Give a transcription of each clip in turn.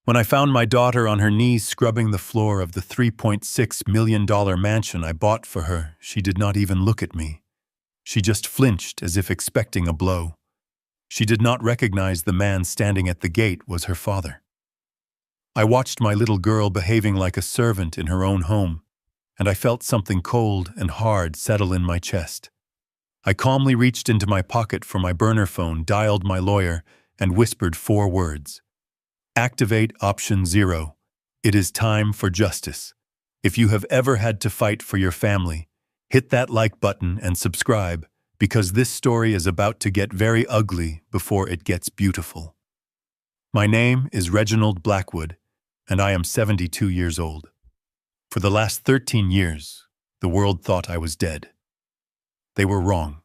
When I found my daughter on her knees scrubbing the floor of the $3.6 million mansion I bought for her, she did not even look at me. She just flinched as if expecting a blow. She did not recognize the man standing at the gate was her father. I watched my little girl behaving like a servant in her own home, and I felt something cold and hard settle in my chest. I calmly reached into my pocket for my burner phone, dialed my lawyer, and whispered 4 words. Activate option 0. It is time for justice. If you have ever had to fight for your family, hit that like button and subscribe, because this story is about to get very ugly before it gets beautiful. My name is Reginald Blackwood, and I am 72 years old. For the last 13 years, the world thought I was dead. They were wrong.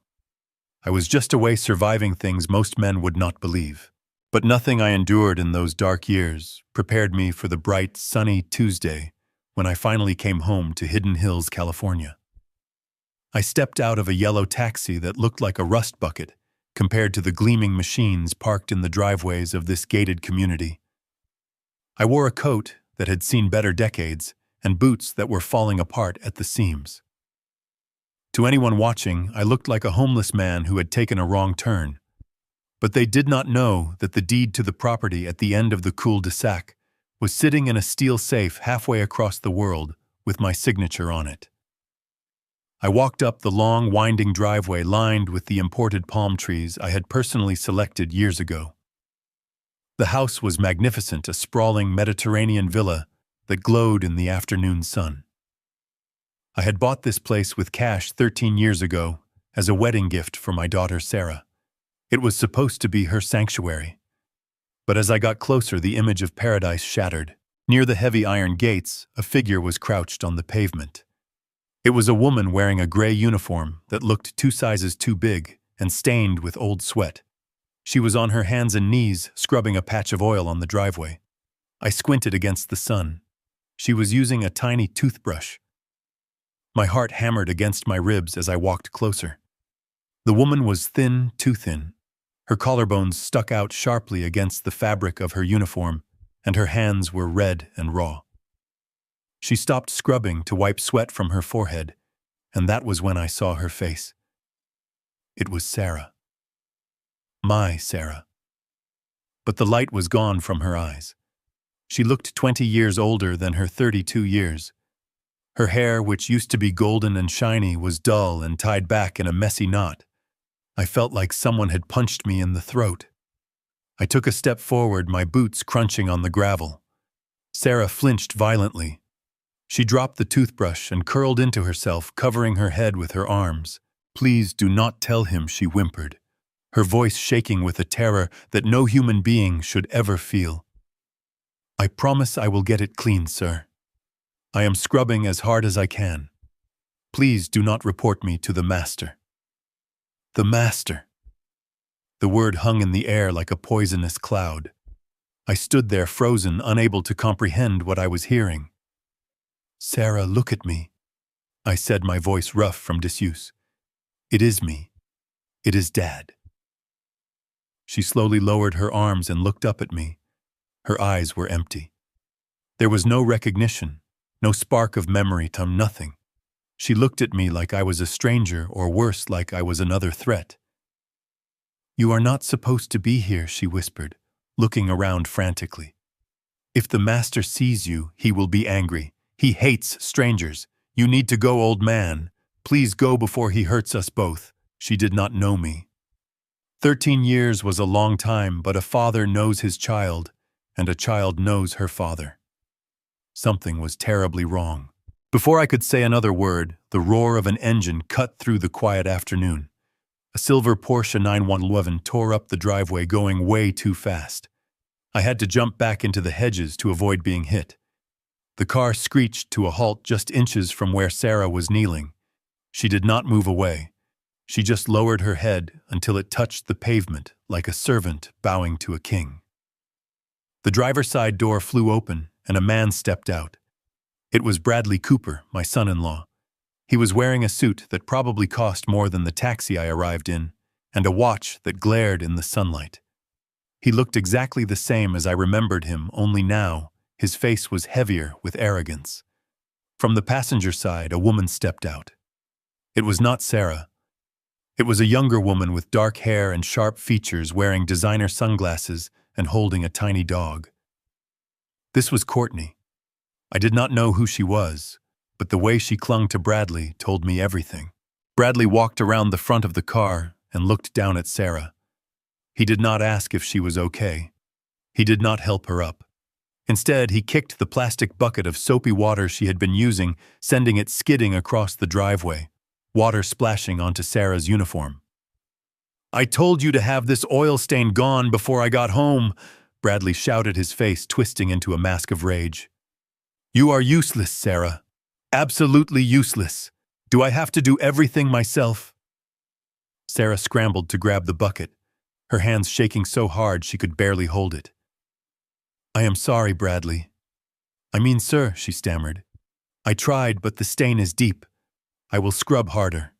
I was just away surviving things most men would not believe. But nothing I endured in those dark years prepared me for the bright, sunny Tuesday when I finally came home to Hidden Hills, California. I stepped out of a yellow taxi that looked like a rust bucket compared to the gleaming machines parked in the driveways of this gated community. I wore a coat that had seen better decades and boots that were falling apart at the seams. To anyone watching, I looked like a homeless man who had taken a wrong turn. But they did not know that the deed to the property at the end of the cul-de-sac was sitting in a steel safe halfway across the world with my signature on it. I walked up the long, winding driveway lined with the imported palm trees I had personally selected years ago. The house was magnificent, a sprawling Mediterranean villa that glowed in the afternoon sun. I had bought this place with cash 13 years ago as a wedding gift for my daughter Sarah. It was supposed to be her sanctuary. But as I got closer, the image of paradise shattered. Near the heavy iron gates, a figure was crouched on the pavement. It was a woman wearing a gray uniform that looked 2 sizes too big and stained with old sweat. She was on her hands and knees, scrubbing a patch of oil on the driveway. I squinted against the sun. She was using a tiny toothbrush. My heart hammered against my ribs as I walked closer. The woman was thin, too thin. Her collarbones stuck out sharply against the fabric of her uniform, and her hands were red and raw. She stopped scrubbing to wipe sweat from her forehead, and that was when I saw her face. It was Sarah. My Sarah. But the light was gone from her eyes. She looked 20 years older than her 32 years. Her hair, which used to be golden and shiny, was dull and tied back in a messy knot. I felt like someone had punched me in the throat. I took a step forward, my boots crunching on the gravel. Sarah flinched violently. She dropped the toothbrush and curled into herself, covering her head with her arms. "Please do not tell him," she whimpered, her voice shaking with a terror that no human being should ever feel. "I promise I will get it clean, sir. I am scrubbing as hard as I can. Please do not report me to the master." The master. The word hung in the air like a poisonous cloud. I stood there frozen, unable to comprehend what I was hearing. "Sarah, look at me," I said, my voice rough from disuse. "It is me. It is Dad." She slowly lowered her arms and looked up at me. Her eyes were empty. There was no recognition, no spark of memory, nothing. She looked at me like I was a stranger, or worse, like I was another threat. "You are not supposed to be here," she whispered, looking around frantically. "If the master sees you, he will be angry. He hates strangers. You need to go, old man. Please go before he hurts us both." She did not know me. 13 years was a long time, but a father knows his child, and a child knows her father. Something was terribly wrong. Before I could say another word, the roar of an engine cut through the quiet afternoon. A silver Porsche 911 tore up the driveway, going way too fast. I had to jump back into the hedges to avoid being hit. The car screeched to a halt just inches from where Sarah was kneeling. She did not move away. She just lowered her head until it touched the pavement like a servant bowing to a king. The driver's side door flew open, and a man stepped out. It was Bradley Cooper, my son-in-law. He was wearing a suit that probably cost more than the taxi I arrived in, and a watch that glared in the sunlight. He looked exactly the same as I remembered him, only now, his face was heavier with arrogance. From the passenger side, a woman stepped out. It was not Sarah. It was a younger woman with dark hair and sharp features, wearing designer sunglasses and holding a tiny dog. This was Courtney. I did not know who she was, but the way she clung to Bradley told me everything. Bradley walked around the front of the car and looked down at Sarah. He did not ask if she was okay. He did not help her up. Instead, he kicked the plastic bucket of soapy water she had been using, sending it skidding across the driveway, water splashing onto Sarah's uniform. "I told you to have this oil stain gone before I got home," Bradley shouted, his face twisting into a mask of rage. "You are useless, Sarah. Absolutely useless. Do I have to do everything myself?" Sarah scrambled to grab the bucket, her hands shaking so hard she could barely hold it. "I am sorry, Bradley." "I mean, sir," she stammered. "I tried, but the stain is deep. I will scrub harder.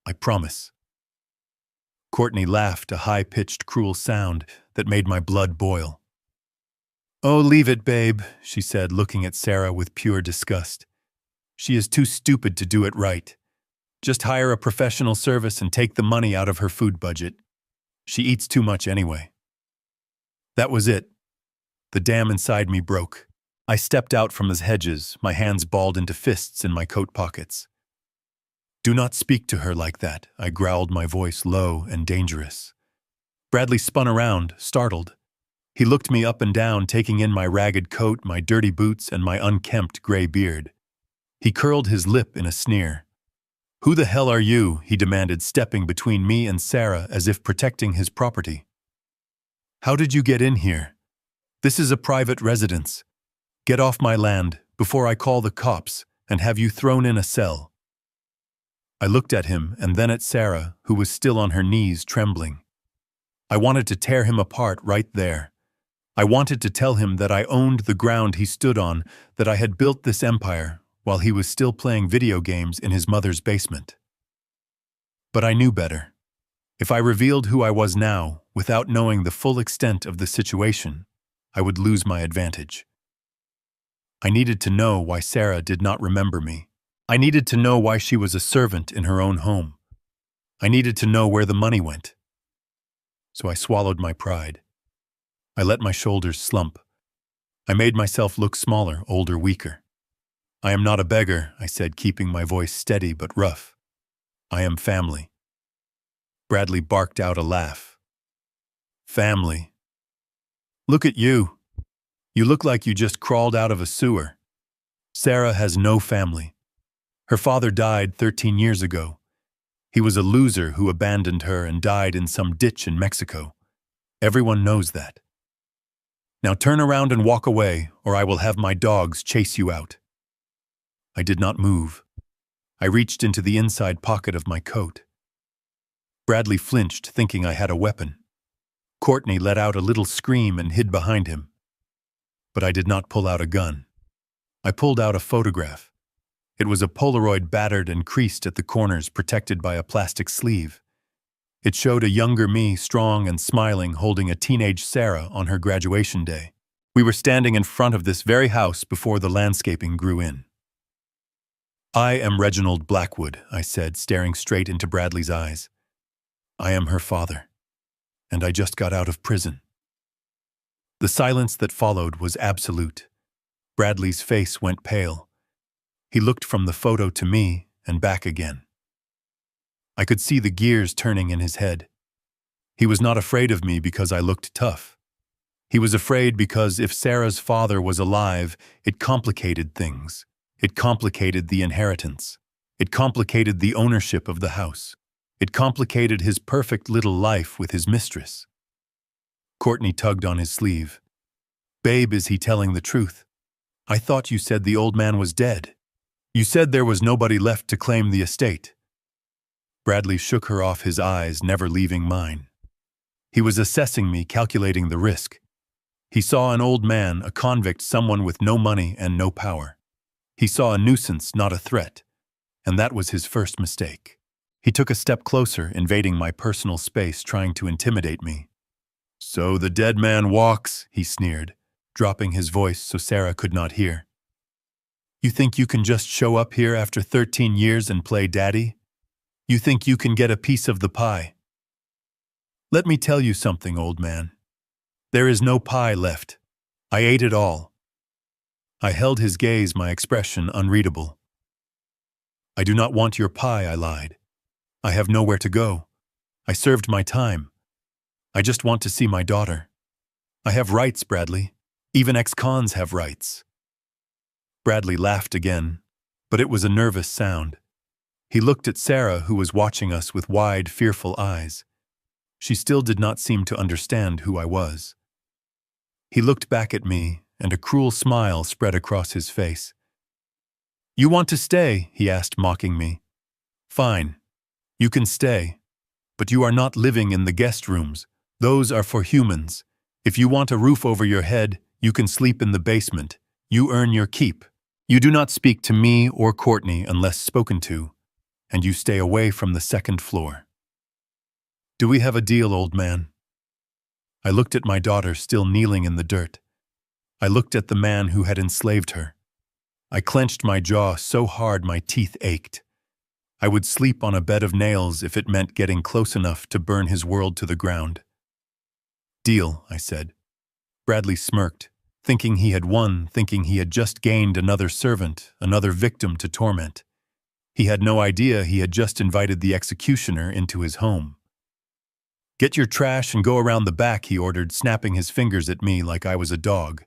I promise." Courtney laughed, a high-pitched, cruel sound that made my blood boil. "Oh, leave it, babe," she said, looking at Sarah with pure disgust. "She is too stupid to do it right. Just hire a professional service and take the money out of her food budget. She eats too much anyway." That was it. The dam inside me broke. I stepped out from the hedges, my hands balled into fists in my coat pockets. "Do not speak to her like that," I growled, my voice low and dangerous. Bradley spun around, startled. He looked me up and down, taking in my ragged coat, my dirty boots, and my unkempt gray beard. He curled his lip in a sneer. "Who the hell are you?" he demanded, stepping between me and Sarah as if protecting his property. "How did you get in here? This is a private residence. Get off my land before I call the cops and have you thrown in a cell." I looked at him and then at Sarah, who was still on her knees, trembling. I wanted to tear him apart right there. I wanted to tell him that I owned the ground he stood on, that I had built this empire while he was still playing video games in his mother's basement. But I knew better. If I revealed who I was now, without knowing the full extent of the situation, I would lose my advantage. I needed to know why Sarah did not remember me. I needed to know why she was a servant in her own home. I needed to know where the money went. So I swallowed my pride. I let my shoulders slump. I made myself look smaller, older, weaker. "I am not a beggar," I said, keeping my voice steady but rough. "I am family." Bradley barked out a laugh. "Family? Look at you. You look like you just crawled out of a sewer. Sarah has no family. Her father died 13 years ago. He was a loser who abandoned her and died in some ditch in Mexico. Everyone knows that. Now turn around and walk away, or I will have my dogs chase you out." I did not move. I reached into the inside pocket of my coat. Bradley flinched, thinking I had a weapon. Courtney let out a little scream and hid behind him. But I did not pull out a gun. I pulled out a photograph. It was a Polaroid, battered and creased at the corners, protected by a plastic sleeve. It showed a younger me, strong and smiling, holding a teenage Sarah on her graduation day. We were standing in front of this very house before the landscaping grew in. "I am Reginald Blackwood," I said, staring straight into Bradley's eyes. "I am her father, and I just got out of prison." The silence that followed was absolute. Bradley's face went pale. He looked from the photo to me and back again. I could see the gears turning in his head. He was not afraid of me because I looked tough. He was afraid because if Sarah's father was alive, it complicated things. It complicated the inheritance. It complicated the ownership of the house. It complicated his perfect little life with his mistress. Courtney tugged on his sleeve. "Babe, is he telling the truth? I thought you said the old man was dead. You said there was nobody left to claim the estate." Bradley shook her off, his eyes never leaving mine. He was assessing me, calculating the risk. He saw an old man, a convict, someone with no money and no power. He saw a nuisance, not a threat. And that was his first mistake. He took a step closer, invading my personal space, trying to intimidate me. So the dead man walks, he sneered, dropping his voice so Sarah could not hear. You think you can just show up here after 13 years and play daddy? You think you can get a piece of the pie? Let me tell you something, old man. There is no pie left. I ate it all. I held his gaze, my expression unreadable. I do not want your pie, I lied. I have nowhere to go. I served my time. I just want to see my daughter. I have rights, Bradley. Even ex-cons have rights. Bradley laughed again, but it was a nervous sound. He looked at Sarah, who was watching us with wide, fearful eyes. She still did not seem to understand who I was. He looked back at me, and a cruel smile spread across his face. You want to stay? He asked, mocking me. Fine. You can stay. But you are not living in the guest rooms. Those are for humans. If you want a roof over your head, you can sleep in the basement. You earn your keep. You do not speak to me or Courtney unless spoken to, and you stay away from the second floor. Do we have a deal, old man? I looked at my daughter still kneeling in the dirt. I looked at the man who had enslaved her. I clenched my jaw so hard my teeth ached. I would sleep on a bed of nails if it meant getting close enough to burn his world to the ground. Deal, I said. Bradley smirked, thinking he had won, thinking he had just gained another servant, another victim to torment. He had no idea he had just invited the executioner into his home. Get your trash and go around the back, he ordered, snapping his fingers at me like I was a dog.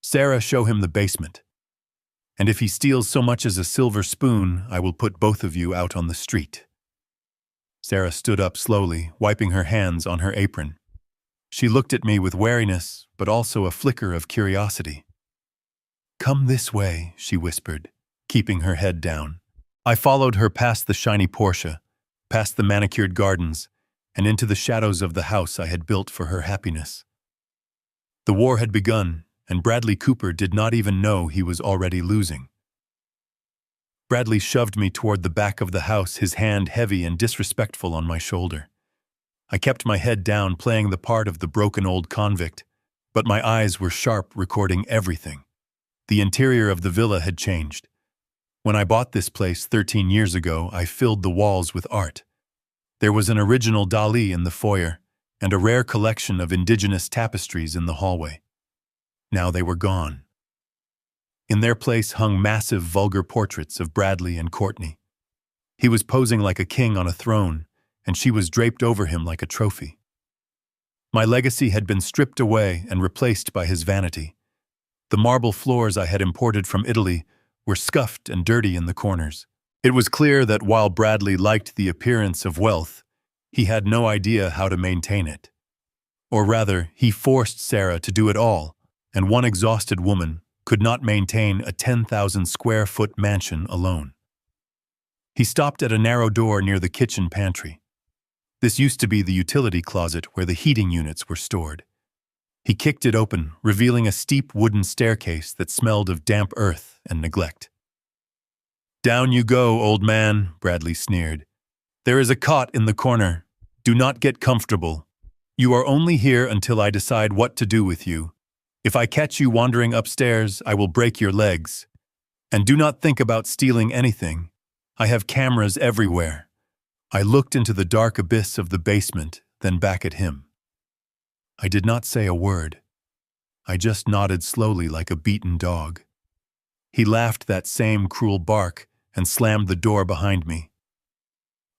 Sarah, show him the basement. And if he steals so much as a silver spoon, I will put both of you out on the street. Sarah stood up slowly, wiping her hands on her apron. She looked at me with wariness, but also a flicker of curiosity. Come this way, she whispered, keeping her head down. I followed her past the shiny Porsche, past the manicured gardens, and into the shadows of the house I had built for her happiness. The war had begun, and Bradley Cooper did not even know he was already losing. Bradley shoved me toward the back of the house, his hand heavy and disrespectful on my shoulder. I kept my head down, playing the part of the broken old convict, but my eyes were sharp, recording everything. The interior of the villa had changed. When I bought this place 13 years ago, I filled the walls with art. There was an original Dali in the foyer, and a rare collection of indigenous tapestries in the hallway. Now they were gone. In their place hung massive, vulgar portraits of Bradley and Courtney. He was posing like a king on a throne, and she was draped over him like a trophy. My legacy had been stripped away and replaced by his vanity. The marble floors I had imported from Italy were scuffed and dirty in the corners. It was clear that while Bradley liked the appearance of wealth, he had no idea how to maintain it. Or rather, he forced Sarah to do it all, and one exhausted woman could not maintain a 10,000 square foot mansion alone. He stopped at a narrow door near the kitchen pantry. This used to be the utility closet where the heating units were stored. He kicked it open, revealing a steep wooden staircase that smelled of damp earth and neglect. Down you go, old man, Bradley sneered. There is a cot in the corner. Do not get comfortable. You are only here until I decide what to do with you. If I catch you wandering upstairs, I will break your legs. And do not think about stealing anything. I have cameras everywhere. I looked into the dark abyss of the basement, then back at him. I did not say a word. I just nodded slowly like a beaten dog. He laughed that same cruel bark and slammed the door behind me.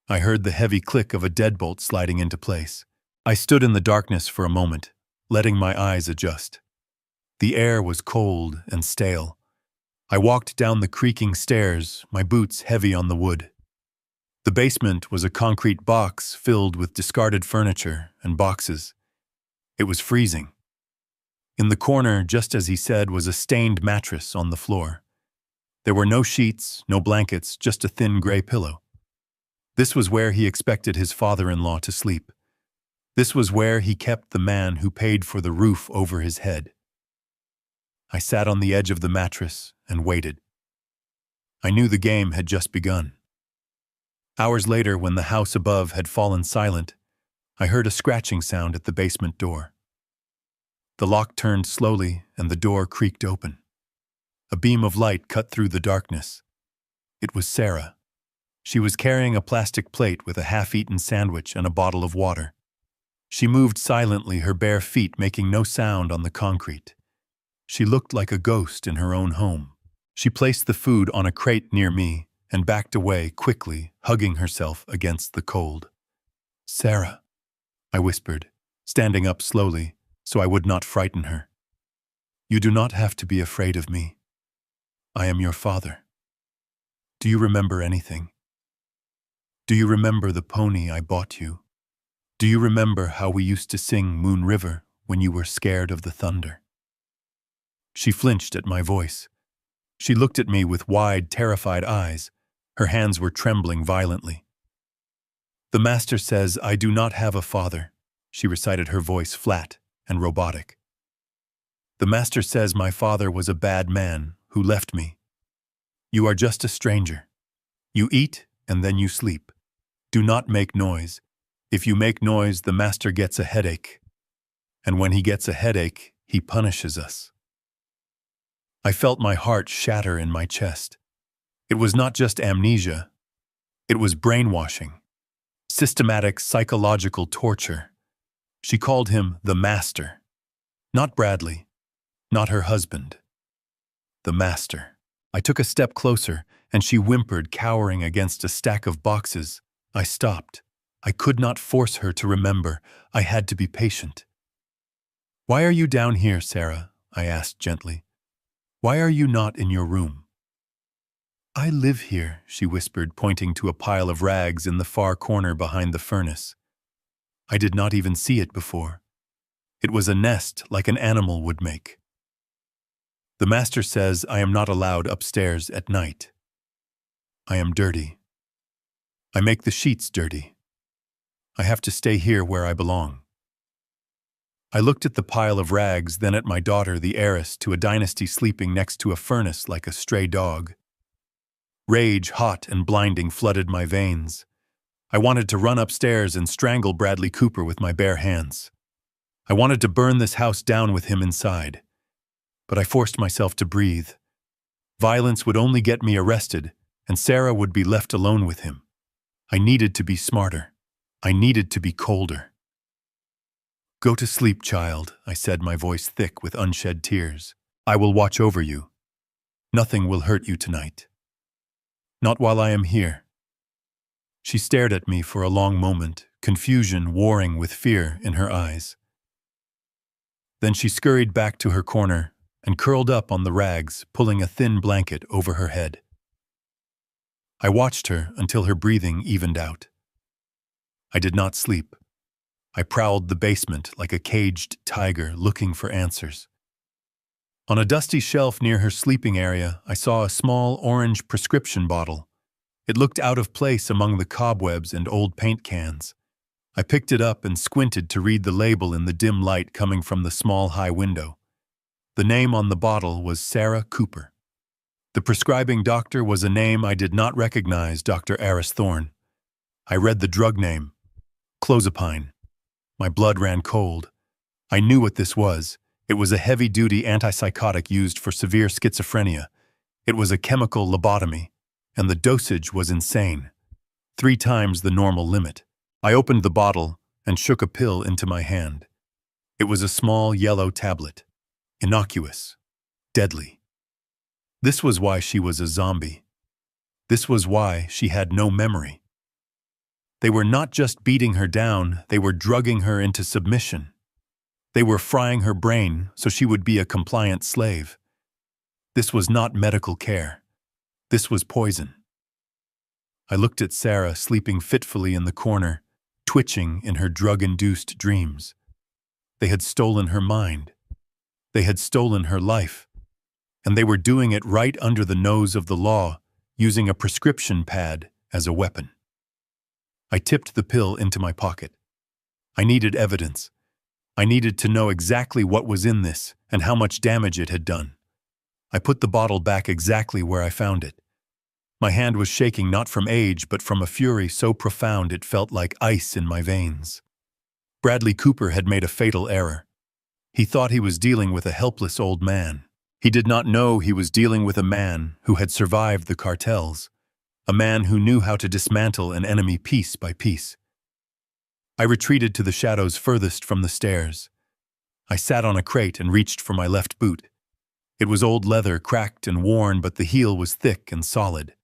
I heard the heavy click of a deadbolt sliding into place. I stood in the darkness for a moment, letting my eyes adjust. The air was cold and stale. I walked down the creaking stairs, my boots heavy on the wood. The basement was a concrete box filled with discarded furniture and boxes. It was freezing. In the corner, just as he said, was a stained mattress on the floor. There were no sheets, no blankets, just a thin gray pillow. This was where he expected his father-in-law to sleep. This was where he kept the man who paid for the roof over his head. I sat on the edge of the mattress and waited. I knew the game had just begun. Hours later, when the house above had fallen silent, I heard a scratching sound at the basement door. The lock turned slowly and the door creaked open. A beam of light cut through the darkness. It was Sarah. She was carrying a plastic plate with a half-eaten sandwich and a bottle of water. She moved silently, her bare feet making no sound on the concrete. She looked like a ghost in her own home. She placed the food on a crate near me and backed away quickly, hugging herself against the cold. "Sarah," I whispered, standing up slowly so I would not frighten her. "You do not have to be afraid of me. I am your father. Do you remember anything? Do you remember the pony I bought you? Do you remember how we used to sing Moon River when you were scared of the thunder?" She flinched at my voice. She looked at me with wide, terrified eyes. Her hands were trembling violently. "The master says I do not have a father," she recited, her voice flat and robotic. "The master says my father was a bad man who left me. You are just a stranger. You eat and then you sleep. Do not make noise. If you make noise, the master gets a headache. And when he gets a headache, he punishes us." I felt my heart shatter in my chest. It was not just amnesia. It was brainwashing. Systematic psychological torture. She called him the master. Not Bradley. Not her husband. The master. I took a step closer, and she whimpered, cowering against a stack of boxes. I stopped. I could not force her to remember. I had to be patient. "Why are you down here, Sarah?" I asked gently. "Why are you not in your room?" "I live here," she whispered, pointing to a pile of rags in the far corner behind the furnace. I did not even see it before. It was a nest like an animal would make. "The master says I am not allowed upstairs at night. I am dirty. I make the sheets dirty. I have to stay here where I belong." I looked at the pile of rags, then at my daughter, the heiress to a dynasty, sleeping next to a furnace like a stray dog. Rage, hot and blinding, flooded my veins. I wanted to run upstairs and strangle Bradley Cooper with my bare hands. I wanted to burn this house down with him inside. But I forced myself to breathe. Violence would only get me arrested, and Sarah would be left alone with him. I needed to be smarter. I needed to be colder. "Go to sleep, child," I said, my voice thick with unshed tears. "I will watch over you. Nothing will hurt you tonight. Not while I am here." She stared at me for a long moment, confusion warring with fear in her eyes. Then she scurried back to her corner and curled up on the rags, pulling a thin blanket over her head. I watched her until her breathing evened out. I did not sleep. I prowled the basement like a caged tiger looking for answers. On a dusty shelf near her sleeping area, I saw a small orange prescription bottle. It looked out of place among the cobwebs and old paint cans. I picked it up and squinted to read the label in the dim light coming from the small high window. The name on the bottle was Sarah Cooper. The prescribing doctor was a name I did not recognize, Dr. Aris Thorne. I read the drug name, clozapine. My blood ran cold. I knew what this was. It was a heavy-duty antipsychotic used for severe schizophrenia. It was a chemical lobotomy, and the dosage was insane. 3 times the normal limit. I opened the bottle and shook a pill into my hand. It was a small yellow tablet. Innocuous. Deadly. This was why she was a zombie. This was why she had no memory. They were not just beating her down, they were drugging her into submission. They were frying her brain so she would be a compliant slave. This was not medical care. This was poison. I looked at Sarah sleeping fitfully in the corner, twitching in her drug-induced dreams. They had stolen her mind. They had stolen her life. And they were doing it right under the nose of the law, using a prescription pad as a weapon. I tipped the pill into my pocket. I needed evidence. I needed to know exactly what was in this and how much damage it had done. I put the bottle back exactly where I found it. My hand was shaking not from age but from a fury so profound it felt like ice in my veins. Bradley Cooper had made a fatal error. He thought he was dealing with a helpless old man. He did not know he was dealing with a man who had survived the cartels, a man who knew how to dismantle an enemy piece by piece. I retreated to the shadows furthest from the stairs. I sat on a crate and reached for my left boot. It was old leather, cracked and worn, but the heel was thick and solid.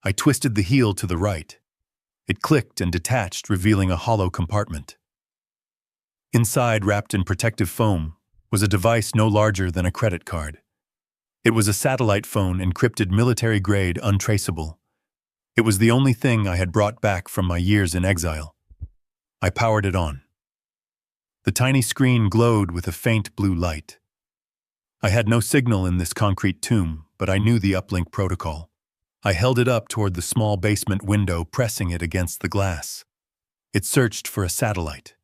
I twisted the heel to the right. It clicked and detached, revealing a hollow compartment. Inside, wrapped in protective foam, was a device no larger than a credit card. It was a satellite phone, encrypted, military-grade, untraceable. It was the only thing I had brought back from my years in exile. I powered it on. The tiny screen glowed with a faint blue light. I had no signal in this concrete tomb, but I knew the uplink protocol. I held it up toward the small basement window, pressing it against the glass. It searched for a satellite.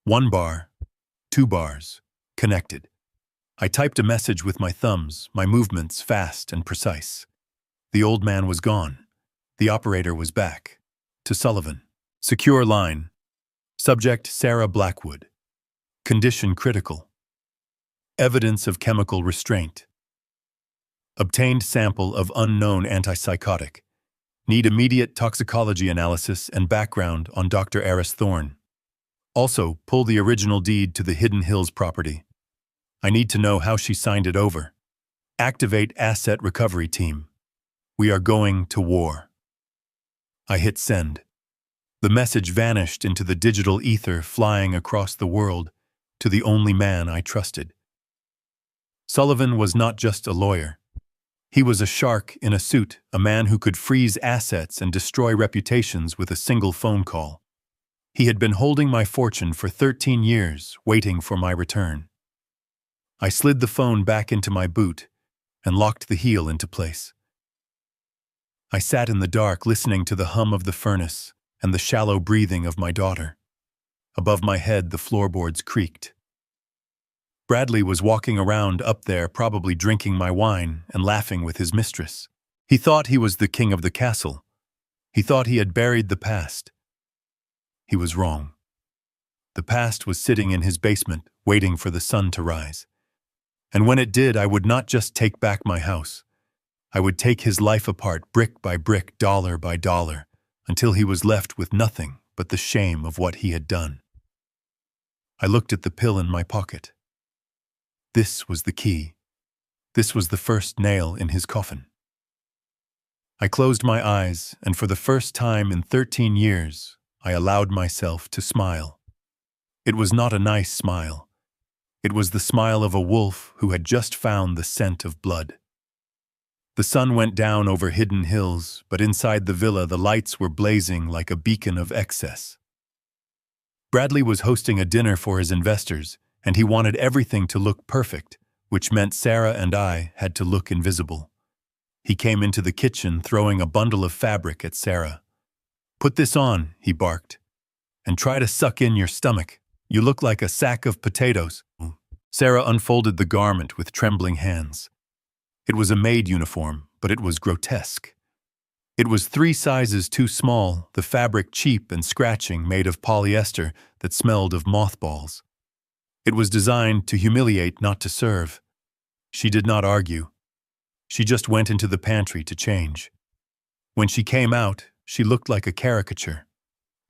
1 bar, 2 bars, connected. I typed a message with my thumbs, my movements fast and precise. The old man was gone. The operator was back. To Sullivan. Secure line. Subject Sarah Blackwood. Condition critical. Evidence of chemical restraint. Obtained sample of unknown antipsychotic. Need immediate toxicology analysis and background on Dr. Eris Thorne. Also, pull the original deed to the Hidden Hills property. I need to know how she signed it over. Activate asset recovery team. We are going to war. I hit send. The message vanished into the digital ether, flying across the world to the only man I trusted. Sullivan was not just a lawyer. He was a shark in a suit, a man who could freeze assets and destroy reputations with a single phone call. He had been holding my fortune for 13 years, waiting for my return. I slid the phone back into my boot and locked the heel into place. I sat in the dark, listening to the hum of the furnace and the shallow breathing of my daughter. Above my head, the floorboards creaked. Bradley was walking around up there, probably drinking my wine and laughing with his mistress. He thought he was the king of the castle. He thought he had buried the past. He was wrong. The past was sitting in his basement, waiting for the sun to rise. And when it did, I would not just take back my house. I would take his life apart, brick by brick, dollar by dollar, until he was left with nothing but the shame of what he had done. I looked at the pill in my pocket. This was the key. This was the first nail in his coffin. I closed my eyes, and for the first time in 13 years, I allowed myself to smile. It was not a nice smile. It was the smile of a wolf who had just found the scent of blood. The sun went down over Hidden Hills, but inside the villa the lights were blazing like a beacon of excess. Bradley was hosting a dinner for his investors, and he wanted everything to look perfect, which meant Sarah and I had to look invisible. He came into the kitchen, throwing a bundle of fabric at Sarah. "Put this on," he barked, "and try to suck in your stomach. You look like a sack of potatoes." Sarah unfolded the garment with trembling hands. It was a maid uniform, but it was grotesque. It was 3 sizes too small, the fabric cheap and scratching, made of polyester that smelled of mothballs. It was designed to humiliate, not to serve. She did not argue. She just went into the pantry to change. When she came out, she looked like a caricature,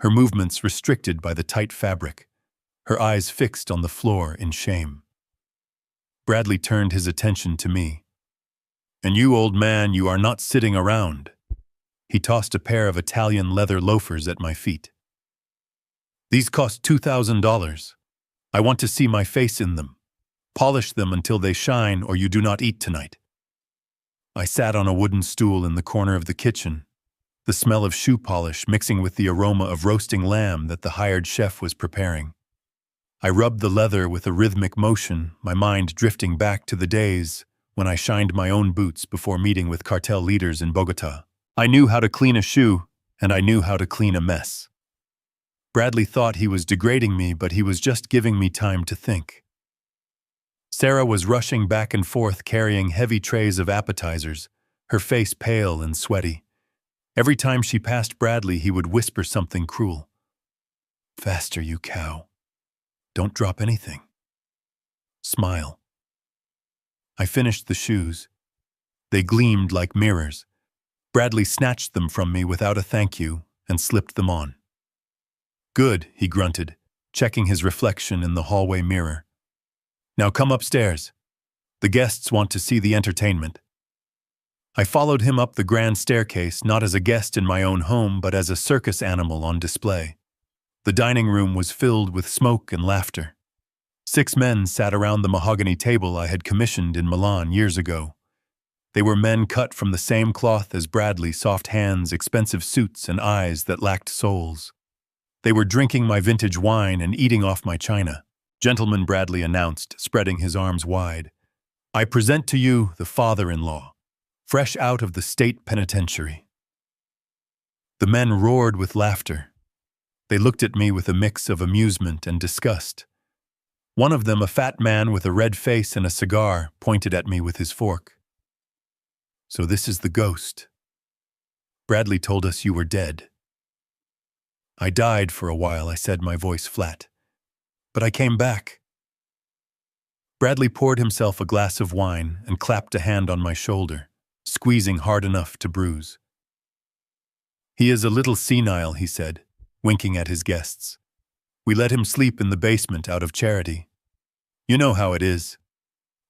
her movements restricted by the tight fabric, her eyes fixed on the floor in shame. Bradley turned his attention to me. "And you, old man, you are not sitting around." He tossed a pair of Italian leather loafers at my feet. "These cost $2,000. I want to see my face in them. Polish them until they shine, or you do not eat tonight." I sat on a wooden stool in the corner of the kitchen, the smell of shoe polish mixing with the aroma of roasting lamb that the hired chef was preparing. I rubbed the leather with a rhythmic motion, my mind drifting back to the days when I shined my own boots before meeting with cartel leaders in Bogota. I knew how to clean a shoe, and I knew how to clean a mess. Bradley thought he was degrading me, but he was just giving me time to think. Sarah was rushing back and forth carrying heavy trays of appetizers, her face pale and sweaty. Every time she passed Bradley, he would whisper something cruel. "Faster, you cow." Don't drop anything. Smile. I finished the shoes. They gleamed like mirrors. Bradley snatched them from me without a thank you and slipped them on. Good, he grunted, checking his reflection in the hallway mirror. Now come upstairs. The guests want to see the entertainment. I followed him up the grand staircase, not as a guest in my own home, but as a circus animal on display. The dining room was filled with smoke and laughter. 6 men sat around the mahogany table I had commissioned in Milan years ago. They were men cut from the same cloth as Bradley, soft hands, expensive suits, and eyes that lacked souls. They were drinking my vintage wine and eating off my china. Gentleman, Bradley announced, spreading his arms wide. I present to you the father-in-law, fresh out of the state penitentiary. The men roared with laughter. They looked at me with a mix of amusement and disgust. One of them, a fat man with a red face and a cigar, pointed at me with his fork. So this is the ghost. Bradley told us you were dead. I died for a while, I said, my voice flat. But I came back. Bradley poured himself a glass of wine and clapped a hand on my shoulder, squeezing hard enough to bruise. He is a little senile, he said, winking at his guests. We let him sleep in the basement out of charity. You know how it is.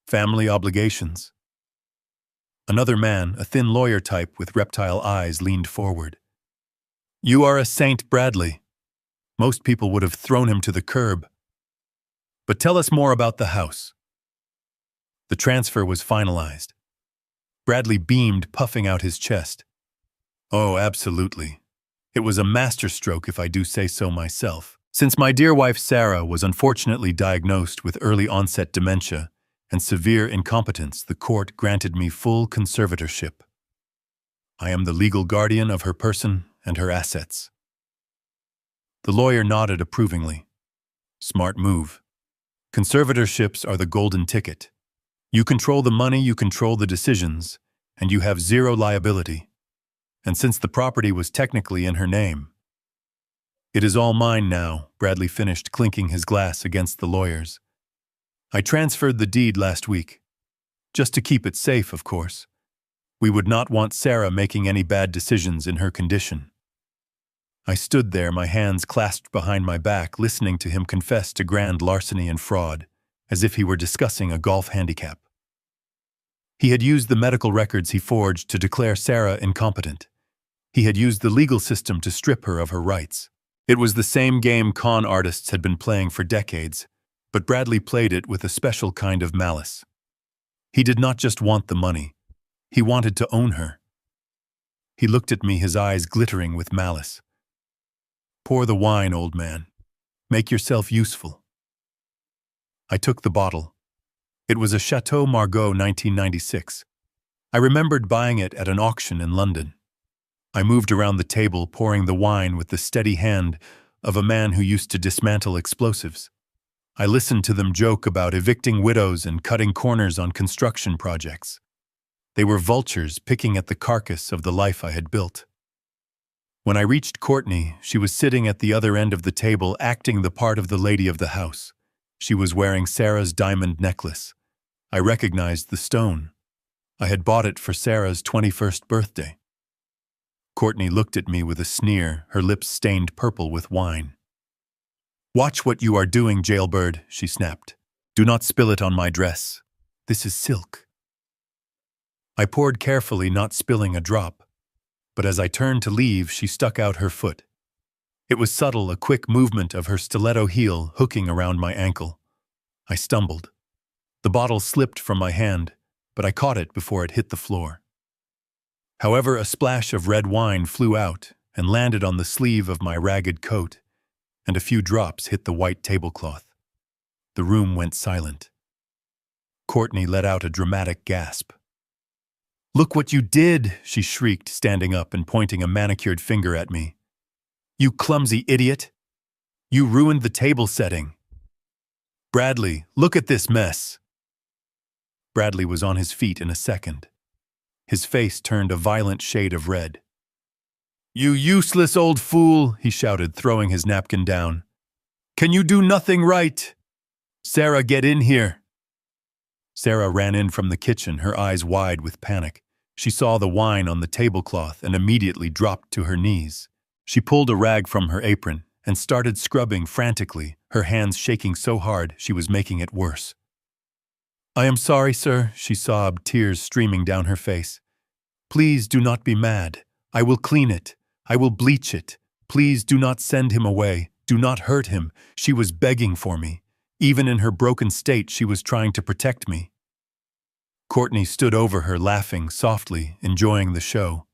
Family obligations. Another man, a thin lawyer type with reptile eyes, leaned forward. You are a saint, Bradley. Most people would have thrown him to the curb. But tell us more about the house. The transfer was finalized. Bradley beamed, puffing out his chest. Oh, absolutely. It was a masterstroke, if I do say so myself. Since my dear wife Sarah was unfortunately diagnosed with early-onset dementia and severe incompetence, the court granted me full conservatorship. I am the legal guardian of her person and her assets. The lawyer nodded approvingly. Smart move. Conservatorships are the golden ticket. You control the money, you control the decisions, and you have zero liability. And since the property was technically in her name, it is all mine now, Bradley finished, clinking his glass against the lawyer's. I transferred the deed last week. Just to keep it safe, of course. We would not want Sarah making any bad decisions in her condition. I stood there, my hands clasped behind my back, listening to him confess to grand larceny and fraud, as if he were discussing a golf handicap. He had used the medical records he forged to declare Sarah incompetent. He had used the legal system to strip her of her rights. It was the same game con artists had been playing for decades, but Bradley played it with a special kind of malice. He did not just want the money. He wanted to own her. He looked at me, his eyes glittering with malice. Pour the wine, old man. Make yourself useful. I took the bottle. It was a Chateau Margaux 1996. I remembered buying it at an auction in London. I moved around the table, pouring the wine with the steady hand of a man who used to dismantle explosives. I listened to them joke about evicting widows and cutting corners on construction projects. They were vultures picking at the carcass of the life I had built. When I reached Courtney, she was sitting at the other end of the table, acting the part of the lady of the house. She was wearing Sarah's diamond necklace. I recognized the stone. I had bought it for Sarah's 21st birthday. Courtney looked at me with a sneer, her lips stained purple with wine. Watch what you are doing, jailbird, she snapped. Do not spill it on my dress. This is silk. I poured carefully, not spilling a drop. But as I turned to leave, she stuck out her foot. It was subtle, a quick movement of her stiletto heel hooking around my ankle. I stumbled. The bottle slipped from my hand, but I caught it before it hit the floor. However, a splash of red wine flew out and landed on the sleeve of my ragged coat, and a few drops hit the white tablecloth. The room went silent. Courtney let out a dramatic gasp. Look what you did, she shrieked, standing up and pointing a manicured finger at me. You clumsy idiot! You ruined the table setting. Bradley, look at this mess. Bradley was on his feet in a second. His face turned a violent shade of red. You useless old fool, he shouted, throwing his napkin down. Can you do nothing right? Sarah, get in here! Sarah ran in from the kitchen, her eyes wide with panic. She saw the wine on the tablecloth and immediately dropped to her knees. She pulled a rag from her apron and started scrubbing frantically, her hands shaking so hard she was making it worse. "I am sorry, sir," she sobbed, tears streaming down her face. "Please do not be mad. I will clean it. I will bleach it. Please do not send him away. Do not hurt him." She was begging for me. Even in her broken state, she was trying to protect me. Courtney stood over her, laughing softly, enjoying the show.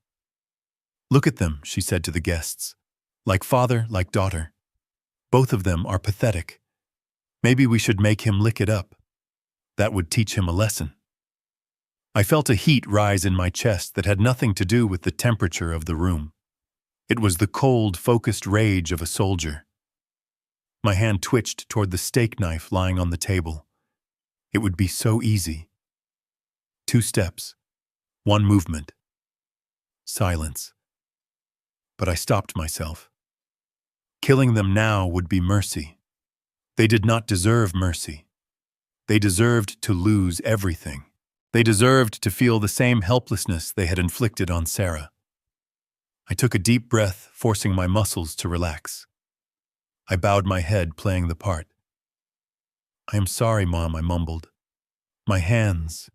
"Look at them," she said to the guests. "Like father, like daughter. Both of them are pathetic. Maybe we should make him lick it up. That would teach him a lesson." I felt a heat rise in my chest that had nothing to do with the temperature of the room. It was the cold, focused rage of a soldier. My hand twitched toward the steak knife lying on the table. It would be so easy. 2 steps. 1 movement. Silence. But I stopped myself. Killing them now would be mercy. They did not deserve mercy. They deserved to lose everything. They deserved to feel the same helplessness they had inflicted on Sarah. I took a deep breath, forcing my muscles to relax. I bowed my head, playing the part. "I am sorry, Mom," I mumbled. "My hands,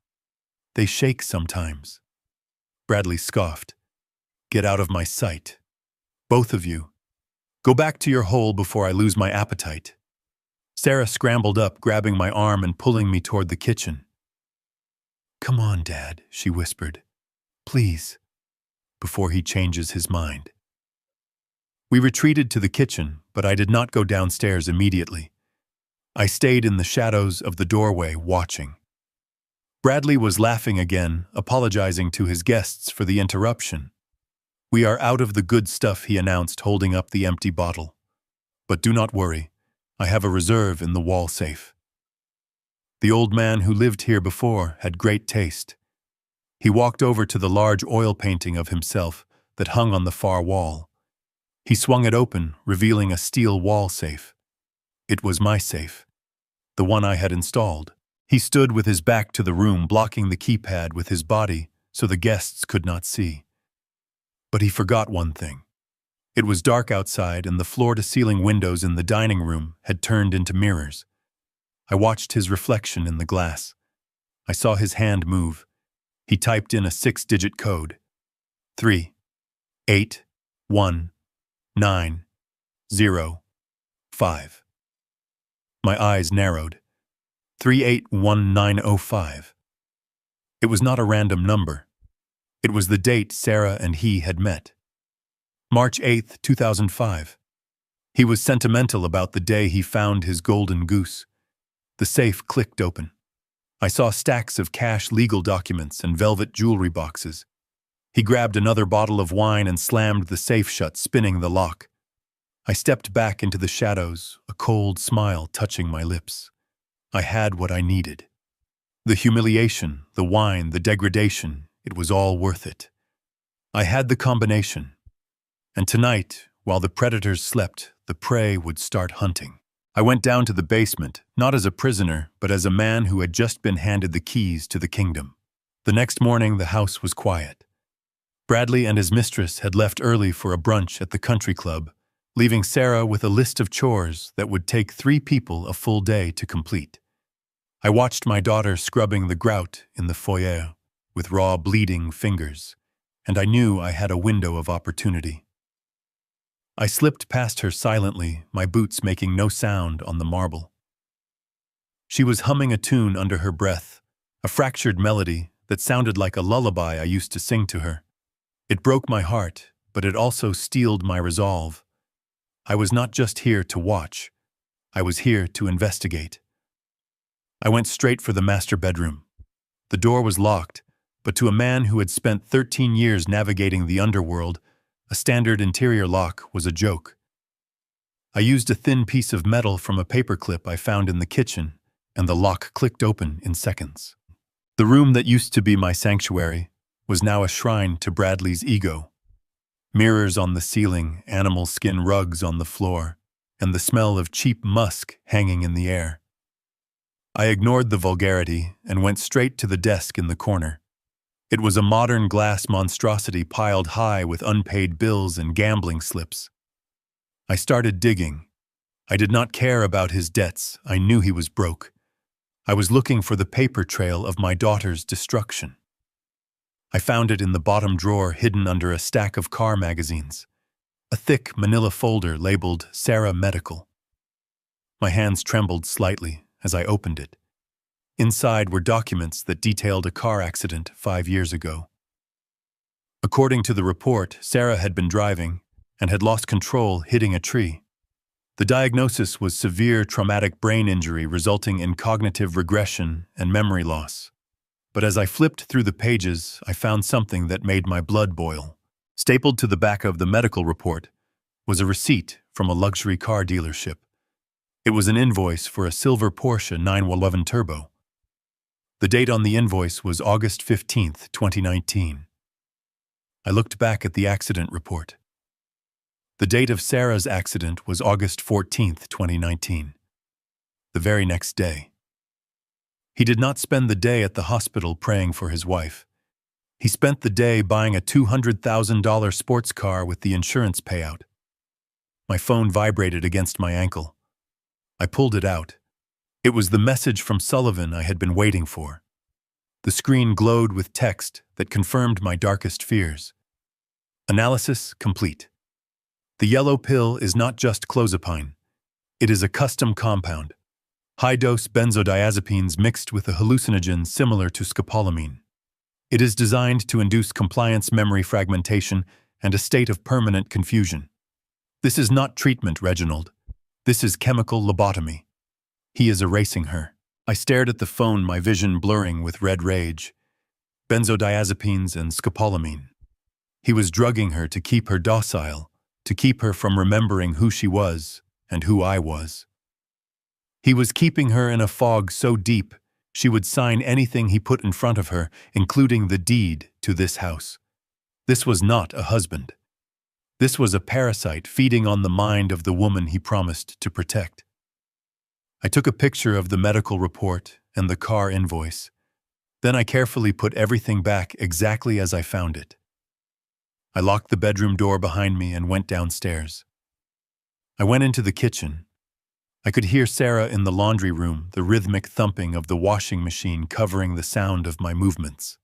they shake sometimes." Bradley scoffed. "Get out of my sight. Both of you. Go back to your hole before I lose my appetite." Sarah scrambled up, grabbing my arm and pulling me toward the kitchen. "Come on, Dad," she whispered. "Please, before he changes his mind." We retreated to the kitchen, but I did not go downstairs immediately. I stayed in the shadows of the doorway, watching. Bradley was laughing again, apologizing to his guests for the interruption. "We are out of the good stuff," he announced, holding up the empty bottle. "But do not worry, I have a reserve in the wall safe." The old man who lived here before had great taste. He walked over to the large oil painting of himself that hung on the far wall. He swung it open, revealing a steel wall safe. It was my safe, the one I had installed. He stood with his back to the room, blocking the keypad with his body so the guests could not see. But he forgot one thing. It was dark outside, and the floor-to-ceiling windows in the dining room had turned into mirrors. I watched his reflection in the glass. I saw his hand move. He typed in a 6-digit code. 3, 8, 1, 9, 0, 5. My eyes narrowed. 381905. It was not a random number. It was the date Sarah and he had met. March 8, 2005. He was sentimental about the day he found his golden goose. The safe clicked open. I saw stacks of cash, legal documents, and velvet jewelry boxes. He grabbed another bottle of wine and slammed the safe shut, spinning the lock. I stepped back into the shadows, a cold smile touching my lips. I had what I needed. The humiliation, the wine, the degradation, it was all worth it. I had the combination. And tonight, while the predators slept, the prey would start hunting. I went down to the basement, not as a prisoner, but as a man who had just been handed the keys to the kingdom. The next morning, the house was quiet. Bradley and his mistress had left early for a brunch at the country club, leaving Sarah with a list of chores that would take 3 people a full day to complete. I watched my daughter scrubbing the grout in the foyer with raw, bleeding fingers, and I knew I had a window of opportunity. I slipped past her silently, my boots making no sound on the marble. She was humming a tune under her breath, a fractured melody that sounded like a lullaby I used to sing to her. It broke my heart, but it also steeled my resolve. I was not just here to watch. I was here to investigate. I went straight for the master bedroom. The door was locked, but to a man who had spent 13 years navigating the underworld, a standard interior lock was a joke. I used a thin piece of metal from a paperclip I found in the kitchen, and the lock clicked open in seconds. The room that used to be my sanctuary was now a shrine to Bradley's ego. Mirrors on the ceiling, animal skin rugs on the floor, and the smell of cheap musk hanging in the air. I ignored the vulgarity and went straight to the desk in the corner. It was a modern glass monstrosity piled high with unpaid bills and gambling slips. I started digging. I did not care about his debts. I knew he was broke. I was looking for the paper trail of my daughter's destruction. I found it in the bottom drawer hidden under a stack of car magazines. A thick manila folder labeled Sarah Medical. My hands trembled slightly as I opened it. Inside were documents that detailed a car accident 5 years ago. According to the report, Sarah had been driving and had lost control, hitting a tree. The diagnosis was severe traumatic brain injury resulting in cognitive regression and memory loss. But as I flipped through the pages, I found something that made my blood boil. Stapled to the back of the medical report was a receipt from a luxury car dealership. It was an invoice for a silver Porsche 911 Turbo. The date on the invoice was August 15, 2019. I looked back at the accident report. The date of Sarah's accident was August 14, 2019. The very next day. He did not spend the day at the hospital praying for his wife. He spent the day buying a $200,000 sports car with the insurance payout. My phone vibrated against my ankle. I pulled it out. It was the message from Sullivan I had been waiting for. The screen glowed with text that confirmed my darkest fears. Analysis complete. The yellow pill is not just clozapine. It is a custom compound. High-dose benzodiazepines mixed with a hallucinogen similar to scopolamine. It is designed to induce compliance memory fragmentation and a state of permanent confusion. This is not treatment, Reginald. This is chemical lobotomy. He is erasing her. I stared at the phone, my vision blurring with red rage. Benzodiazepines and scopolamine. He was drugging her to keep her docile, to keep her from remembering who she was and who I was. He was keeping her in a fog so deep she would sign anything he put in front of her, including the deed to this house. This was not a husband. This was a parasite feeding on the mind of the woman he promised to protect. I took a picture of the medical report and the car invoice. Then I carefully put everything back exactly as I found it. I locked the bedroom door behind me and went downstairs. I went into the kitchen. I could hear Sarah in the laundry room, the rhythmic thumping of the washing machine covering the sound of my movements.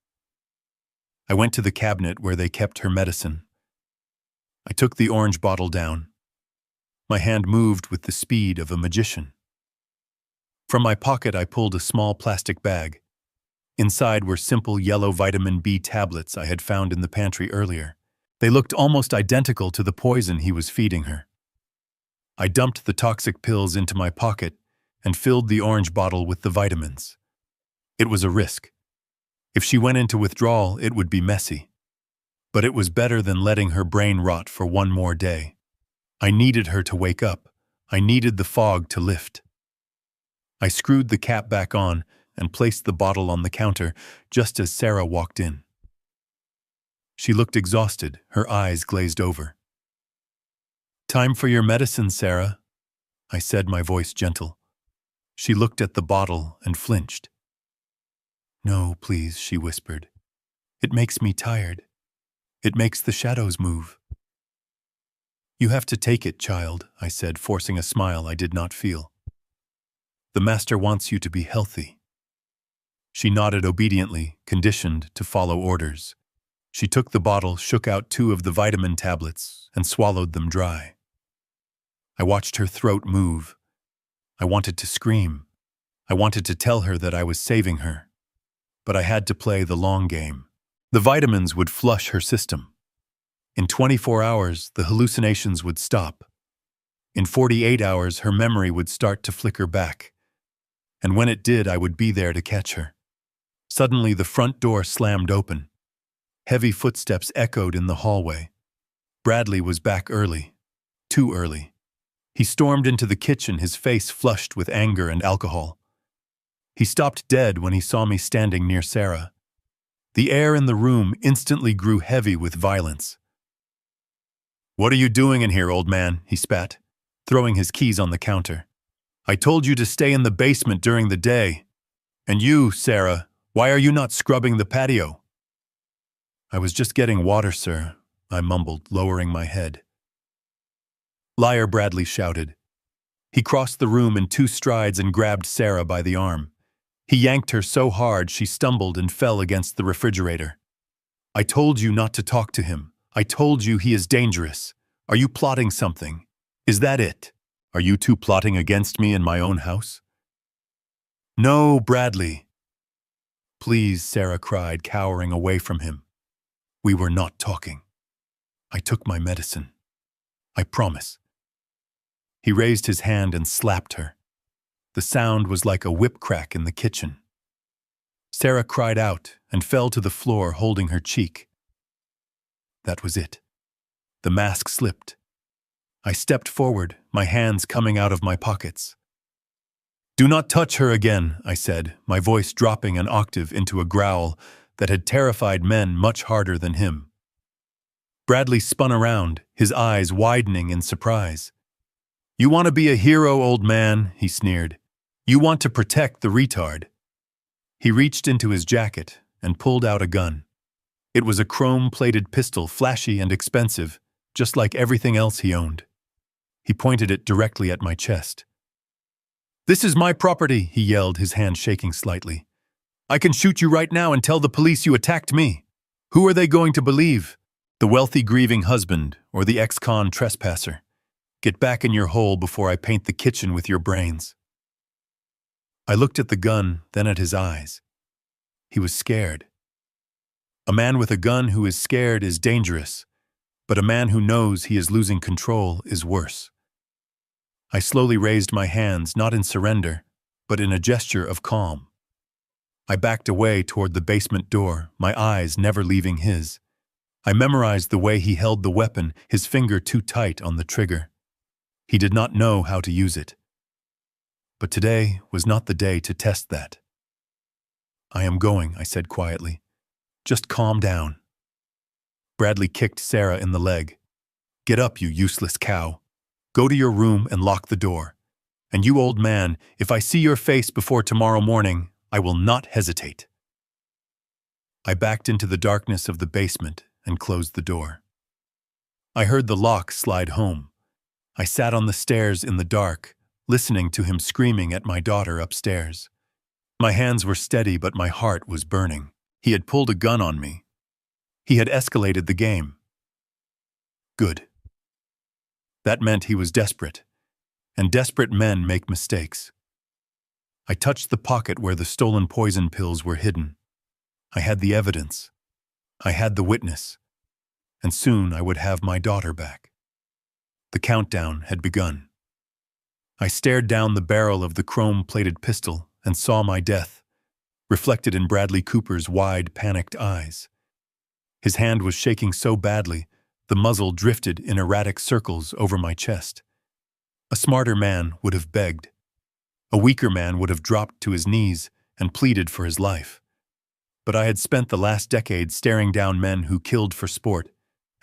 I went to the cabinet where they kept her medicine. I took the orange bottle down. My hand moved with the speed of a magician. From my pocket, I pulled a small plastic bag. Inside were simple yellow vitamin B tablets I had found in the pantry earlier. They looked almost identical to the poison he was feeding her. I dumped the toxic pills into my pocket and filled the orange bottle with the vitamins. It was a risk. If she went into withdrawal, it would be messy. But it was better than letting her brain rot for one more day. I needed her to wake up. I needed the fog to lift. I screwed the cap back on and placed the bottle on the counter just as Sarah walked in. She looked exhausted, her eyes glazed over. "Time for your medicine, Sarah," I said, my voice gentle. She looked at the bottle and flinched. "No, please," she whispered. "It makes me tired. It makes the shadows move." "You have to take it, child," I said, forcing a smile I did not feel. "The master wants you to be healthy." She nodded obediently, conditioned to follow orders. She took the bottle, shook out 2 of the vitamin tablets, and swallowed them dry. I watched her throat move. I wanted to scream. I wanted to tell her that I was saving her. But I had to play the long game. The vitamins would flush her system. In 24 hours, the hallucinations would stop. In 48 hours, her memory would start to flicker back. And when it did, I would be there to catch her. Suddenly, the front door slammed open. Heavy footsteps echoed in the hallway. Bradley was back early. Too early. He stormed into the kitchen, his face flushed with anger and alcohol. He stopped dead when he saw me standing near Sarah. The air in the room instantly grew heavy with violence. "What are you doing in here, old man?" he spat, throwing his keys on the counter. I told you to stay in the basement during the day. And you, Sarah, why are you not scrubbing the patio? I was just getting water, sir, I mumbled, lowering my head. Liar, Bradley shouted. He crossed the room in 2 strides and grabbed Sarah by the arm. He yanked her so hard she stumbled and fell against the refrigerator. I told you not to talk to him. I told you he is dangerous. Are you plotting something? Is that it? Are you two plotting against me in my own house? No, Bradley. Please, Sarah cried, cowering away from him. We were not talking. I took my medicine. I promise. He raised his hand and slapped her. The sound was like a whip crack in the kitchen. Sarah cried out and fell to the floor, holding her cheek. That was it. The mask slipped. I stepped forward, my hands coming out of my pockets. Do not touch her again, I said, my voice dropping an octave into a growl that had terrified men much harder than him. Bradley spun around, his eyes widening in surprise. You want to be a hero, old man, he sneered. You want to protect the retard. He reached into his jacket and pulled out a gun. It was a chrome-plated pistol, flashy and expensive, just like everything else he owned. He pointed it directly at my chest. This is my property, he yelled, his hand shaking slightly. I can shoot you right now and tell the police you attacked me. Who are they going to believe? The wealthy grieving husband or the ex-con trespasser? Get back in your hole before I paint the kitchen with your brains. I looked at the gun, then at his eyes. He was scared. A man with a gun who is scared is dangerous, but a man who knows he is losing control is worse. I slowly raised my hands, not in surrender, but in a gesture of calm. I backed away toward the basement door, my eyes never leaving his. I memorized the way he held the weapon, his finger too tight on the trigger. He did not know how to use it. But today was not the day to test that. I am going, I said quietly. Just calm down. Bradley kicked Sarah in the leg. Get up, you useless cow. Go to your room and lock the door. And you, old man, if I see your face before tomorrow morning, I will not hesitate. I backed into the darkness of the basement and closed the door. I heard the lock slide home. I sat on the stairs in the dark, listening to him screaming at my daughter upstairs. My hands were steady, but my heart was burning. He had pulled a gun on me. He had escalated the game. Good. That meant he was desperate, and desperate men make mistakes. I touched the pocket where the stolen poison pills were hidden. I had the evidence. I had the witness, and soon I would have my daughter back. The countdown had begun. I stared down the barrel of the chrome-plated pistol and saw my death, reflected in Bradley Cooper's wide, panicked eyes. His hand was shaking so badly, the muzzle drifted in erratic circles over my chest. A smarter man would have begged. A weaker man would have dropped to his knees and pleaded for his life. But I had spent the last decade staring down men who killed for sport,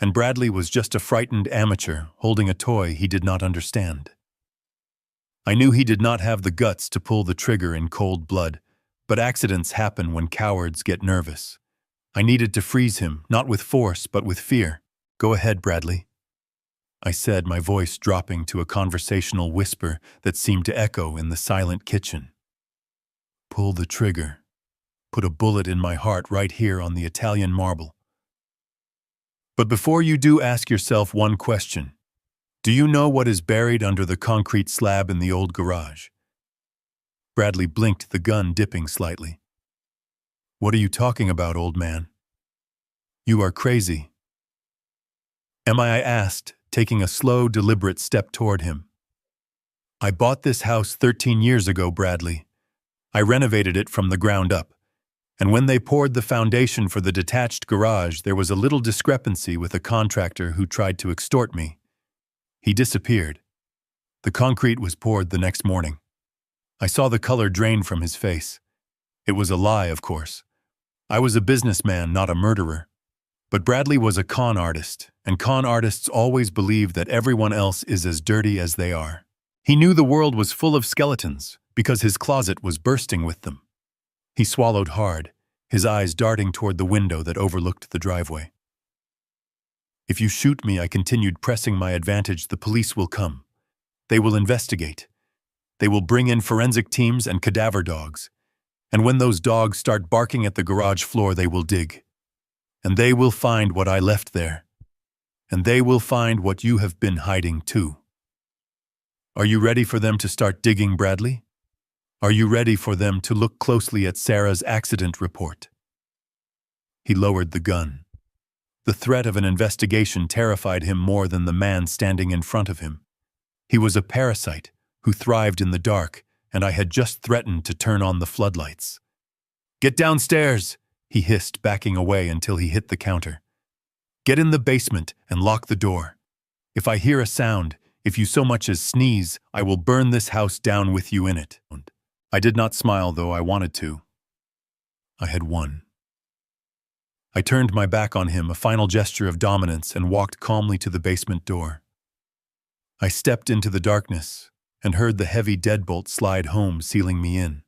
and Bradley was just a frightened amateur holding a toy he did not understand. I knew he did not have the guts to pull the trigger in cold blood, but accidents happen when cowards get nervous. I needed to freeze him, not with force, but with fear. Go ahead, Bradley, I said, my voice dropping to a conversational whisper that seemed to echo in the silent kitchen. Pull the trigger. Put a bullet in my heart right here on the Italian marble. But before you do, ask yourself one question. Do you know what is buried under the concrete slab in the old garage? Bradley blinked, the gun dipping slightly. What are you talking about, old man? You are crazy. Am I asked, taking a slow, deliberate step toward him. I bought this house 13 years ago, Bradley. I renovated it from the ground up. And when they poured the foundation for the detached garage, there was a little discrepancy with a contractor who tried to extort me. He disappeared. The concrete was poured the next morning. I saw the color drain from his face. It was a lie, of course. I was a businessman, not a murderer. But Bradley was a con artist, and con artists always believe that everyone else is as dirty as they are. He knew the world was full of skeletons because his closet was bursting with them. He swallowed hard, his eyes darting toward the window that overlooked the driveway. If you shoot me, I continued, pressing my advantage, the police will come. They will investigate. They will bring in forensic teams and cadaver dogs. And when those dogs start barking at the garage floor, they will dig. And they will find what I left there. And they will find what you have been hiding too. Are you ready for them to start digging, Bradley? Are you ready for them to look closely at Sarah's accident report? He lowered the gun. The threat of an investigation terrified him more than the man standing in front of him. He was a parasite who thrived in the dark, and I had just threatened to turn on the floodlights. "Get downstairs," he hissed, backing away until he hit the counter. "Get in the basement and lock the door. If I hear a sound, if you so much as sneeze, I will burn this house down with you in it." I did not smile, though I wanted to. I had won. I turned my back on him, a final gesture of dominance, and walked calmly to the basement door. I stepped into the darkness and heard the heavy deadbolt slide home, sealing me in.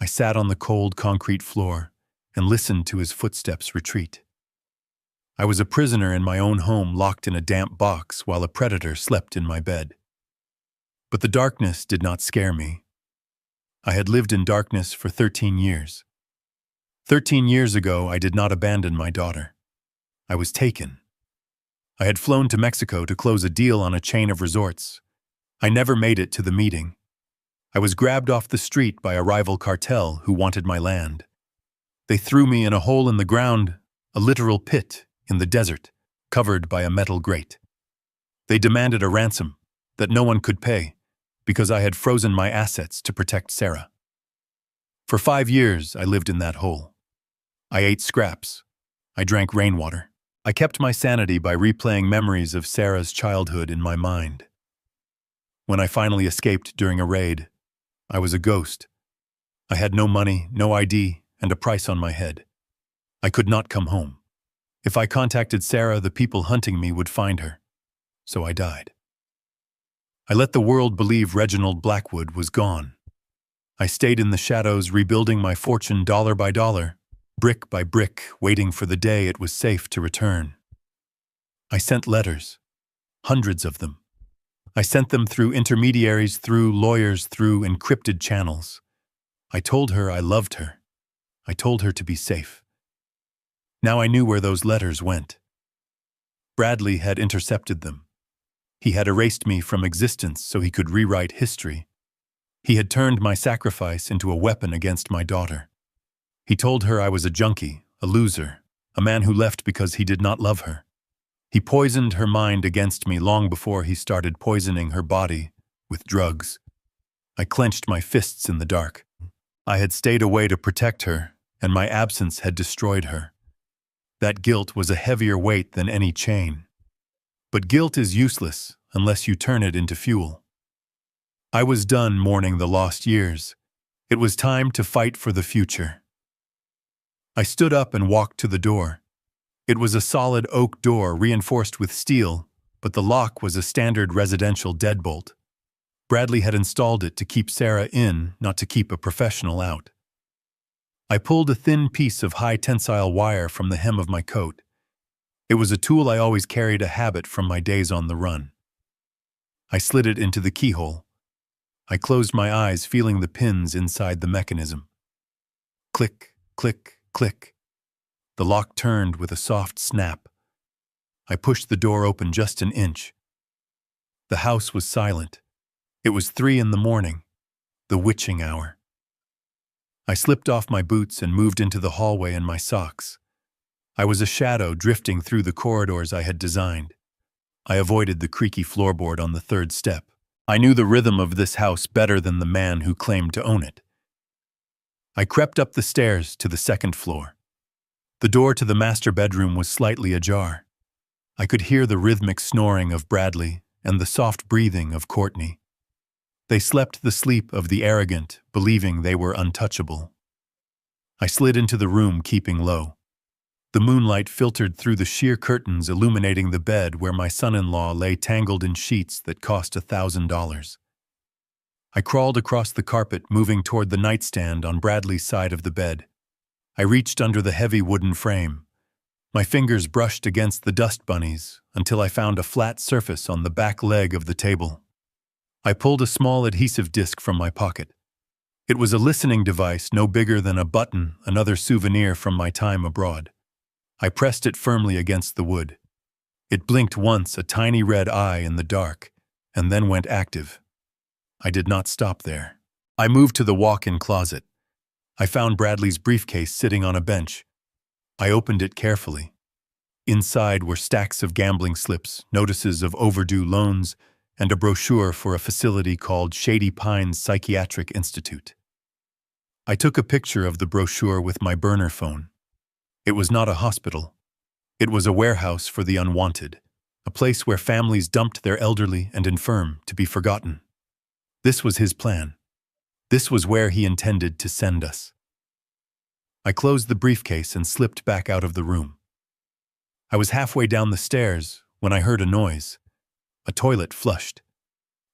I sat on the cold concrete floor and listened to his footsteps retreat. I was a prisoner in my own home, locked in a damp box while a predator slept in my bed. But the darkness did not scare me. I had lived in darkness for 13 years. 13 years ago, I did not abandon my daughter. I was taken. I had flown to Mexico to close a deal on a chain of resorts. I never made it to the meeting. I was grabbed off the street by a rival cartel who wanted my land. They threw me in a hole in the ground, a literal pit in the desert, covered by a metal grate. They demanded a ransom that no one could pay because I had frozen my assets to protect Sarah. For 5 years, I lived in that hole. I ate scraps. I drank rainwater. I kept my sanity by replaying memories of Sarah's childhood in my mind. When I finally escaped during a raid, I was a ghost. I had no money, no ID, and a price on my head. I could not come home. If I contacted Sarah, the people hunting me would find her. So I died. I let the world believe Reginald Blackwood was gone. I stayed in the shadows, rebuilding my fortune dollar by dollar, brick by brick, waiting for the day it was safe to return. I sent letters, hundreds of them. I sent them through intermediaries, through lawyers, through encrypted channels. I told her I loved her. I told her to be safe. Now I knew where those letters went. Bradley had intercepted them. He had erased me from existence so he could rewrite history. He had turned my sacrifice into a weapon against my daughter. He told her I was a junkie, a loser, a man who left because he did not love her. He poisoned her mind against me long before he started poisoning her body with drugs. I clenched my fists in the dark. I had stayed away to protect her, and my absence had destroyed her. That guilt was a heavier weight than any chain. But guilt is useless unless you turn it into fuel. I was done mourning the lost years. It was time to fight for the future. I stood up and walked to the door. It was a solid oak door reinforced with steel, but the lock was a standard residential deadbolt. Bradley had installed it to keep Sarah in, not to keep a professional out. I pulled a thin piece of high-tensile wire from the hem of my coat. It was a tool I always carried, a habit from my days on the run. I slid it into the keyhole. I closed my eyes, feeling the pins inside the mechanism. Click, click, click. The lock turned with a soft snap. I pushed the door open just an inch. The house was silent. It was 3 a.m, the witching hour. I slipped off my boots and moved into the hallway in my socks. I was a shadow drifting through the corridors I had designed. I avoided the creaky floorboard on the 3rd step. I knew the rhythm of this house better than the man who claimed to own it. I crept up the stairs to the 2nd floor. The door to the master bedroom was slightly ajar. I could hear the rhythmic snoring of Bradley and the soft breathing of Courtney. They slept the sleep of the arrogant, believing they were untouchable. I slid into the room, keeping low. The moonlight filtered through the sheer curtains, illuminating the bed where my son-in-law lay tangled in sheets that cost $1,000. I crawled across the carpet, moving toward the nightstand on Bradley's side of the bed. I reached under the heavy wooden frame. My fingers brushed against the dust bunnies until I found a flat surface on the back leg of the table. I pulled a small adhesive disc from my pocket. It was a listening device no bigger than a button, another souvenir from my time abroad. I pressed it firmly against the wood. It blinked once, a tiny red eye in the dark, and then went active. I did not stop there. I moved to the walk-in closet. I found Bradley's briefcase sitting on a bench. I opened it carefully. Inside were stacks of gambling slips, notices of overdue loans, and a brochure for a facility called Shady Pines Psychiatric Institute. I took a picture of the brochure with my burner phone. It was not a hospital. It was a warehouse for the unwanted, a place where families dumped their elderly and infirm to be forgotten. This was his plan. This was where he intended to send us. I closed the briefcase and slipped back out of the room. I was halfway down the stairs when I heard a noise. A toilet flushed.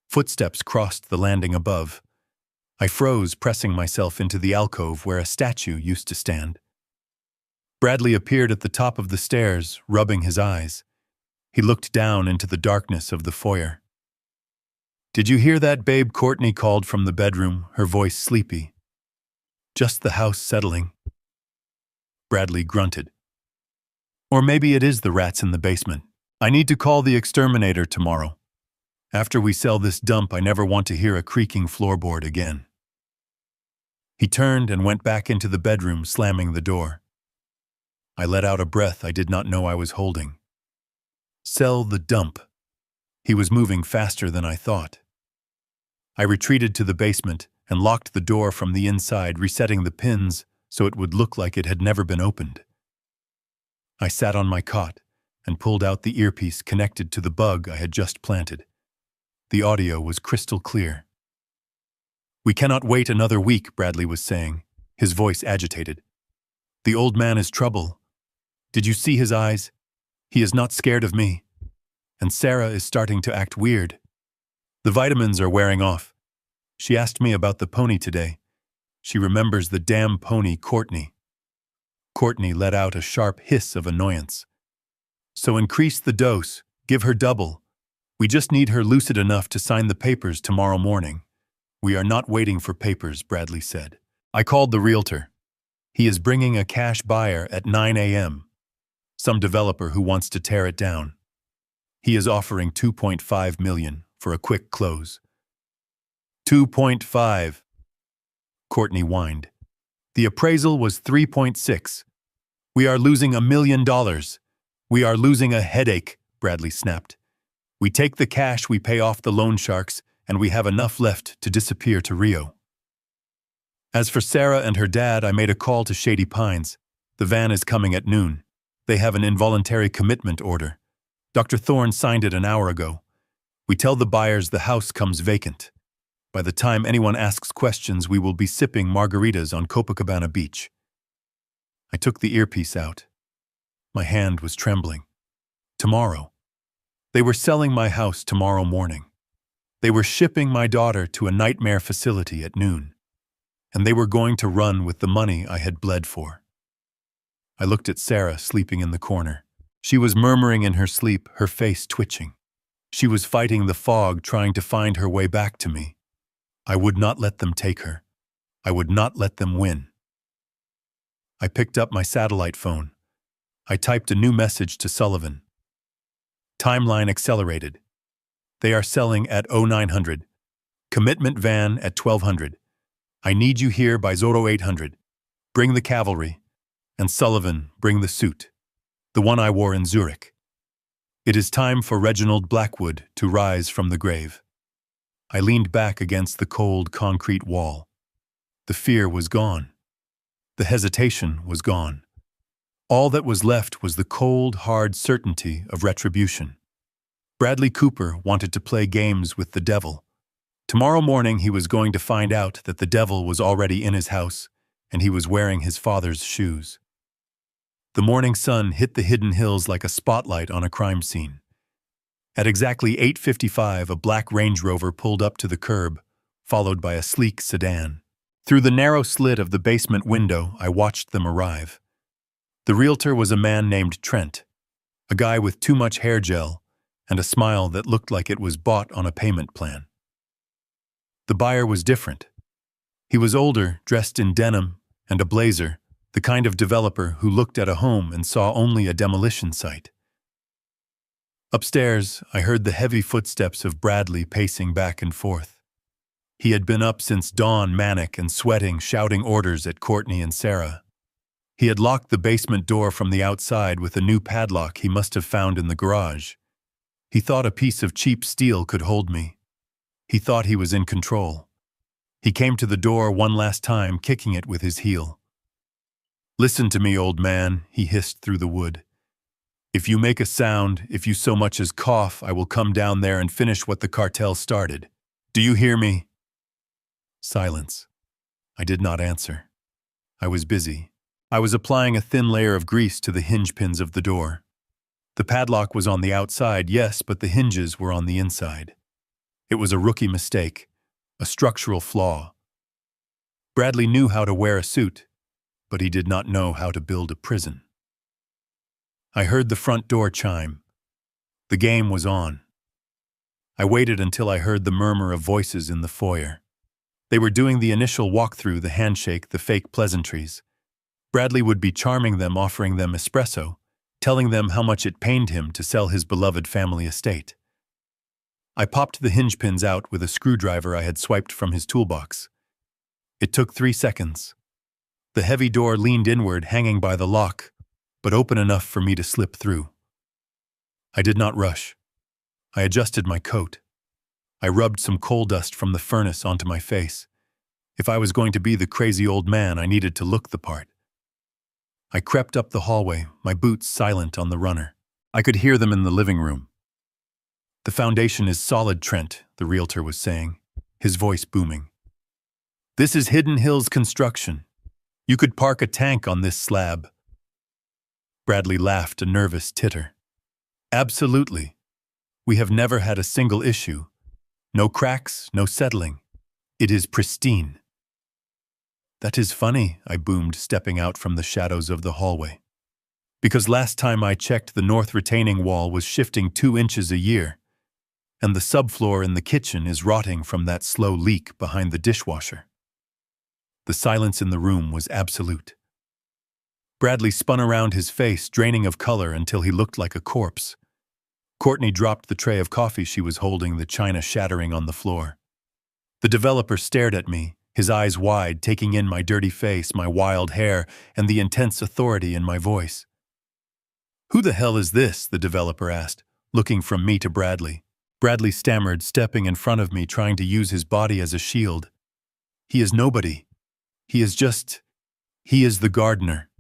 Footsteps crossed the landing above. I froze, pressing myself into the alcove where a statue used to stand. Bradley appeared at the top of the stairs, rubbing his eyes. He looked down into the darkness of the foyer. "Did you hear that, babe?" Courtney called from the bedroom, her voice sleepy. "Just the house settling." Bradley grunted. "Or maybe it is the rats in the basement. I need to call the exterminator tomorrow. After we sell this dump, I never want to hear a creaking floorboard again." He turned and went back into the bedroom, slamming the door. I let out a breath I did not know I was holding. Sell the dump. He was moving faster than I thought. I retreated to the basement and locked the door from the inside, resetting the pins so it would look like it had never been opened. I sat on my cot and pulled out the earpiece connected to the bug I had just planted. The audio was crystal clear. "We cannot wait another week," Bradley was saying, his voice agitated. "The old man is trouble. Did you see his eyes? He is not scared of me. And Sarah is starting to act weird. The vitamins are wearing off. She asked me about the pony today. She remembers the damn pony, Courtney." Courtney let out a sharp hiss of annoyance. "So increase the dose, give her double. We just need her lucid enough to sign the papers tomorrow morning." "We are not waiting for papers," Bradley said. "I called the realtor. He is bringing a cash buyer at 9 a.m. Some developer who wants to tear it down. He is offering $2.5 million for a quick close." $2.5. Courtney whined. "The appraisal was 3.6. We are losing $1 million. We are losing a headache," Bradley snapped. "We take the cash, we pay off the loan sharks, and we have enough left to disappear to Rio." As for Sarah and her dad, I made a call to Shady Pines. The van is coming at noon. They have an involuntary commitment order. Dr. Thorne signed it an hour ago. We tell the buyers the house comes vacant. By the time anyone asks questions, we will be sipping margaritas on Copacabana Beach. I took the earpiece out. My hand was trembling. Tomorrow. They were selling my house tomorrow morning. They were shipping my daughter to a nightmare facility at noon. And they were going to run with the money I had bled for. I looked at Sarah sleeping in the corner. She was murmuring in her sleep, her face twitching. She was fighting the fog, trying to find her way back to me. I would not let them take her. I would not let them win. I picked up my satellite phone. I typed a new message to Sullivan. Timeline accelerated. They are selling at 0900. Commitment van at 1200. I need you here by 0800. Bring the cavalry. And Sullivan, bring the suit. The one I wore in Zurich. It is time for Reginald Blackwood to rise from the grave. I leaned back against the cold concrete wall. The fear was gone. The hesitation was gone. All that was left was the cold, hard certainty of retribution. Bradley Cooper wanted to play games with the devil. Tomorrow morning he was going to find out that the devil was already in his house, and he was wearing his father's shoes. The morning sun hit the hidden hills like a spotlight on a crime scene. At exactly 8:55, a black Range Rover pulled up to the curb, followed by a sleek sedan. Through the narrow slit of the basement window, I watched them arrive. The realtor was a man named Trent, a guy with too much hair gel and a smile that looked like it was bought on a payment plan. The buyer was different. He was older, dressed in denim and a blazer, the kind of developer who looked at a home and saw only a demolition site. Upstairs, I heard the heavy footsteps of Bradley pacing back and forth. He had been up since dawn, manic and sweating, shouting orders at Courtney and Sarah. He had locked the basement door from the outside with a new padlock he must have found in the garage. He thought a piece of cheap steel could hold me. He thought he was in control. He came to the door one last time, kicking it with his heel. "Listen to me, old man," he hissed through the wood. "If you make a sound, if you so much as cough, I will come down there and finish what the cartel started. Do you hear me?" Silence. I did not answer. I was busy. I was applying a thin layer of grease to the hinge pins of the door. The padlock was on the outside, yes, but the hinges were on the inside. It was a rookie mistake, a structural flaw. Bradley knew how to wear a suit, but he did not know how to build a prison. I heard the front door chime. The game was on. I waited until I heard the murmur of voices in the foyer. They were doing the initial walkthrough, the handshake, the fake pleasantries. Bradley would be charming them, offering them espresso, telling them how much it pained him to sell his beloved family estate. I popped the hinge pins out with a screwdriver I had swiped from his toolbox. It took 3 seconds. The heavy door leaned inward, hanging by the lock, but open enough for me to slip through. I did not rush. I adjusted my coat. I rubbed some coal dust from the furnace onto my face. If I was going to be the crazy old man, I needed to look the part. I crept up the hallway, my boots silent on the runner. I could hear them in the living room. "The foundation is solid, Trent," the realtor was saying, his voice booming. "This is Hidden Hills construction. You could park a tank on this slab." Bradley laughed, a nervous titter. "Absolutely. We have never had a single issue. No cracks, no settling. It is pristine." "That is funny," I boomed, stepping out from the shadows of the hallway. "Because last time I checked, the north retaining wall was shifting 2 inches a year, and the subfloor in the kitchen is rotting from that slow leak behind the dishwasher." The silence in the room was absolute. Bradley spun around his face, draining of color until he looked like a corpse. Courtney dropped the tray of coffee she was holding, the china shattering on the floor. The developer stared at me, his eyes wide, taking in my dirty face, my wild hair, and the intense authority in my voice. "Who the hell is this?" the developer asked, looking from me to Bradley. Bradley stammered, stepping in front of me, trying to use his body as a shield. "He is nobody. He is the gardener.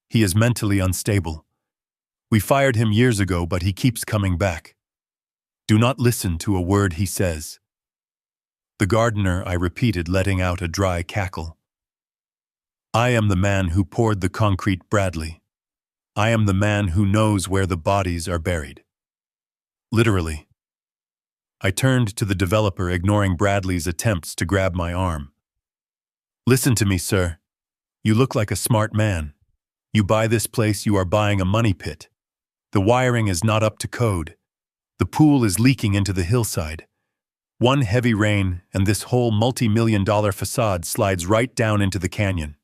He is mentally unstable. We fired him years ago, but he keeps coming back. Do not listen to a word he says." "The gardener," I repeated, letting out a dry cackle. "I am the man who poured the concrete, Bradley. I am the man who knows where the bodies are buried." Literally. I turned to the developer, ignoring Bradley's attempts to grab my arm. "Listen to me, sir. You look like a smart man. You buy this place, you are buying a money pit. The wiring is not up to code. The pool is leaking into the hillside. One heavy rain, and this whole multi-million-dollar facade slides right down into the canyon.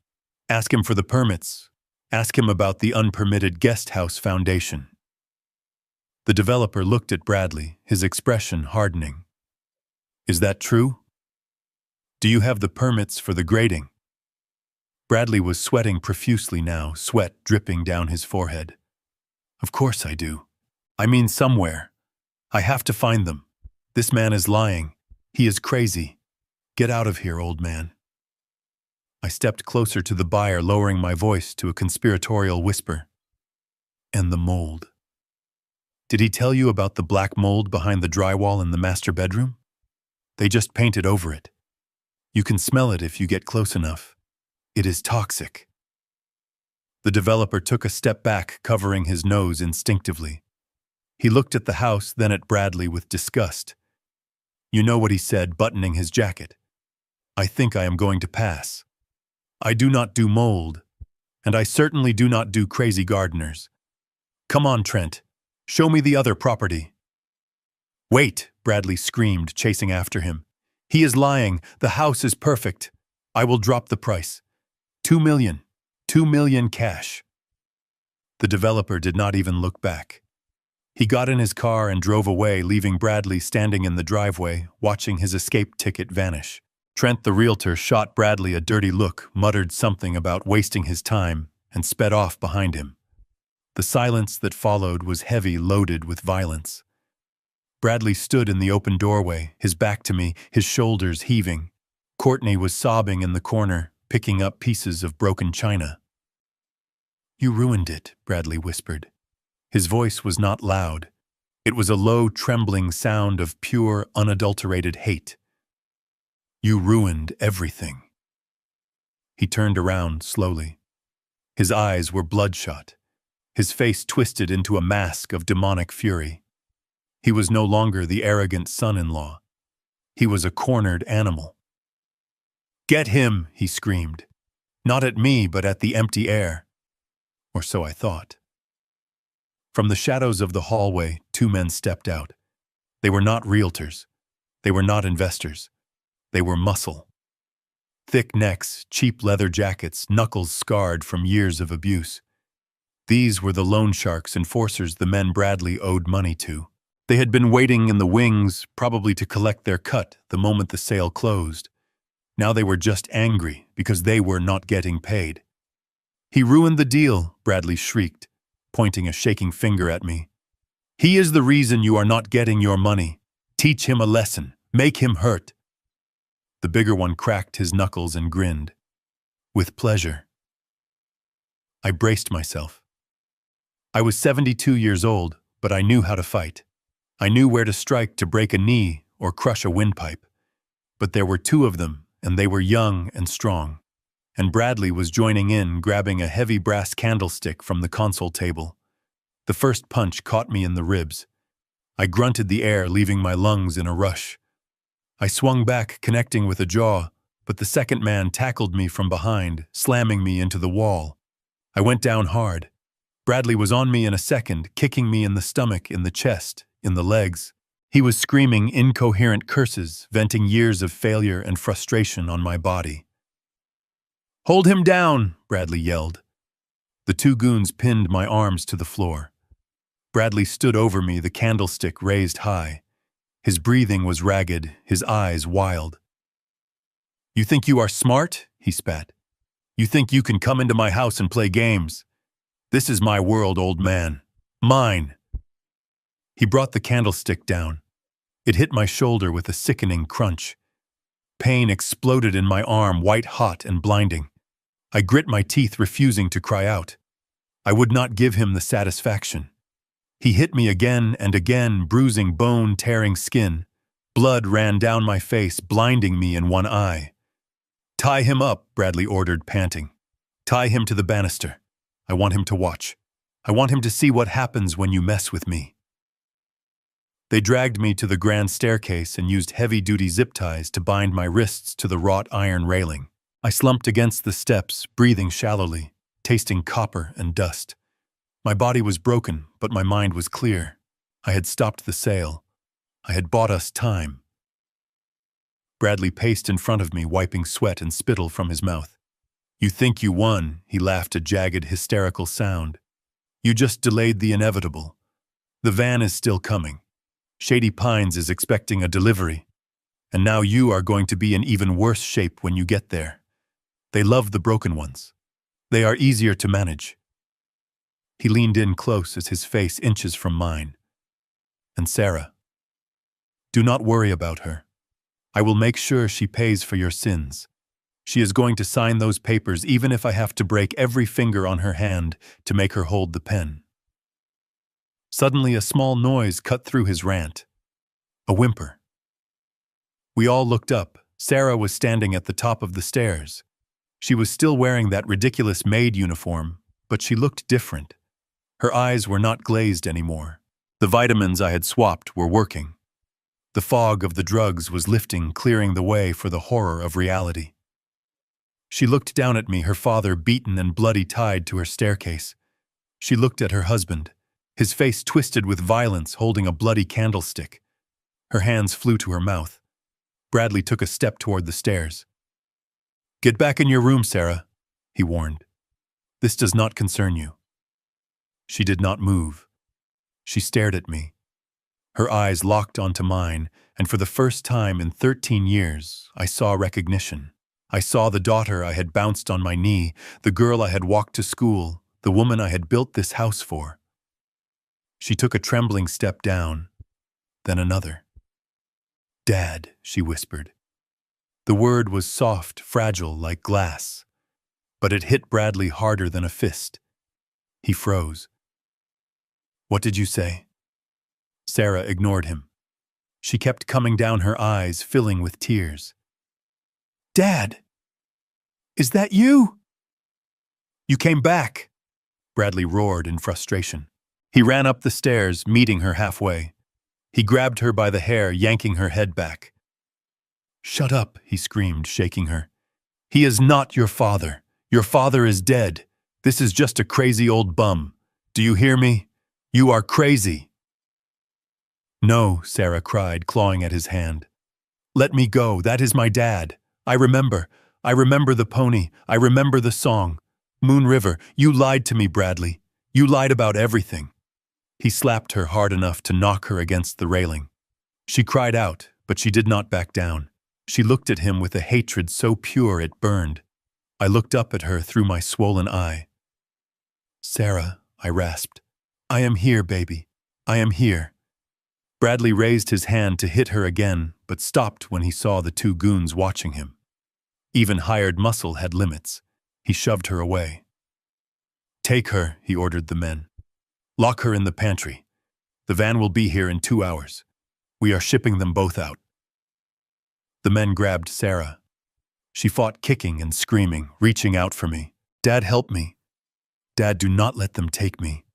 Ask him for the permits. Ask him about the unpermitted guest house foundation." The developer looked at Bradley, his expression hardening. "Is that true? Do you have the permits for the grading?" Bradley was sweating profusely now, sweat dripping down his forehead. "Of course I do. I mean somewhere. I have to find them. This man is lying. He is crazy. Get out of here, old man." I stepped closer to the buyer, lowering my voice to a conspiratorial whisper. "And the mold. Did he tell you about the black mold behind the drywall in the master bedroom? They just painted over it. You can smell it if you get close enough. It is toxic." The developer took a step back, covering his nose instinctively. He looked at the house, then at Bradley with disgust. You know what he said, buttoning his jacket. I think I am going to pass. I do not do mold, and I certainly do not do crazy gardeners. Come on, Trent. Show me the other property. Wait, Bradley screamed, chasing after him. He is lying. The house is perfect. I will drop the price. 2 million. 2 million cash. The developer did not even look back. He got in his car and drove away, leaving Bradley standing in the driveway, watching his escape ticket vanish. Trent, the realtor, shot Bradley a dirty look, muttered something about wasting his time, and sped off behind him. The silence that followed was heavy, loaded with violence. Bradley stood in the open doorway, his back to me, his shoulders heaving. Courtney was sobbing in the corner, picking up pieces of broken china. You ruined it, Bradley whispered. His voice was not loud. It was a low, trembling sound of pure, unadulterated hate. You ruined everything. He turned around slowly. His eyes were bloodshot, his face twisted into a mask of demonic fury. He was no longer the arrogant son-in-law. He was a cornered animal. Get him, he screamed. Not at me, but at the empty air. Or so I thought. From the shadows of the hallway, 2 men stepped out. They were not realtors. They were not investors. They were muscle. Thick necks, cheap leather jackets, knuckles scarred from years of abuse. These were the loan sharks enforcers the men Bradley owed money to. They had been waiting in the wings, probably to collect their cut the moment the sale closed. Now they were just angry because they were not getting paid. He ruined the deal, Bradley shrieked, pointing a shaking finger at me. He is the reason you are not getting your money. Teach him a lesson. Make him hurt. The bigger one cracked his knuckles and grinned. With pleasure. I braced myself. I was 72 years old, but I knew how to fight. I knew where to strike to break a knee or crush a windpipe. But there were 2 of them, and they were young and strong. And Bradley was joining in, grabbing a heavy brass candlestick from the console table. The first punch caught me in the ribs. I grunted the air, leaving my lungs in a rush. I swung back, connecting with a jaw, but the second man tackled me from behind, slamming me into the wall. I went down hard. Bradley was on me in a second, kicking me in the stomach, in the chest, in the legs. He was screaming incoherent curses, venting years of failure and frustration on my body. Hold him down, Bradley yelled. The 2 goons pinned my arms to the floor. Bradley stood over me, the candlestick raised high. His breathing was ragged, his eyes wild. You think you are smart? He spat. You think you can come into my house and play games? This is my world, old man. Mine. He brought the candlestick down. It hit my shoulder with a sickening crunch. Pain exploded in my arm, white hot and blinding. I grit my teeth, refusing to cry out. I would not give him the satisfaction. He hit me again and again, bruising bone, tearing skin. Blood ran down my face, blinding me in one eye. Tie him up, Bradley ordered, panting. Tie him to the banister. I want him to watch. I want him to see what happens when you mess with me. They dragged me to the grand staircase and used heavy-duty zip ties to bind my wrists to the wrought iron railing. I slumped against the steps, breathing shallowly, tasting copper and dust. My body was broken, but my mind was clear. I had stopped the sale. I had bought us time. Bradley paced in front of me, wiping sweat and spittle from his mouth. You think you won, he laughed, a jagged, hysterical sound. You just delayed the inevitable. The van is still coming. Shady Pines is expecting a delivery. And now you are going to be in even worse shape when you get there. They love the broken ones. They are easier to manage. He leaned in close as his face inches from mine. And Sarah. Do not worry about her. I will make sure she pays for your sins. She is going to sign those papers even if I have to break every finger on her hand to make her hold the pen. Suddenly a small noise cut through his rant. A whimper. We all looked up. Sarah was standing at the top of the stairs. She was still wearing that ridiculous maid uniform, But she looked different. Her eyes were not glazed anymore. The vitamins I had swapped were working. The fog of the drugs was lifting, clearing the way for the horror of reality. She looked down at me, her father beaten and bloody tied to her staircase. She looked at her husband, his face twisted with violence, holding a bloody candlestick. Her hands flew to her mouth. Bradley took a step toward the stairs. "Get back in your room, Sarah," he warned. "This does not concern you." She did not move. She stared at me. Her eyes locked onto mine, and for the first time in 13 years, I saw recognition. I saw the daughter I had bounced on my knee, the girl I had walked to school, the woman I had built this house for. She took a trembling step down, then another. "Dad," she whispered. The word was soft, fragile, like glass, but it hit Bradley harder than a fist. He froze. "What did you say?" Sarah ignored him. She kept coming down, her eyes filling with tears. "Dad! Is that you?" "You came back!" Bradley roared in frustration. He ran up the stairs, meeting her halfway. He grabbed her by the hair, yanking her head back. "Shut up," he screamed, shaking her. "He is not your father. Your father is dead. This is just a crazy old bum. Do you hear me? You are crazy." "No," Sarah cried, clawing at his hand. "Let me go. That is my dad. I remember the pony. I remember the song. Moon River, you lied to me, Bradley. You lied about everything." He slapped her hard enough to knock her against the railing. She cried out, but she did not back down. She looked at him with a hatred so pure it burned. I looked up at her through my swollen eye. "Sarah," I rasped. "I am here, baby. I am here." Bradley raised his hand to hit her again, but stopped when he saw the two goons watching him. Even hired muscle had limits. He shoved her away. "Take her," he ordered the men. "Lock her in the pantry. The van will be here in 2 hours. We are shipping them both out." The men grabbed Sarah. She fought, kicking and screaming, reaching out for me. "Dad, help me. Dad, do not let them take me."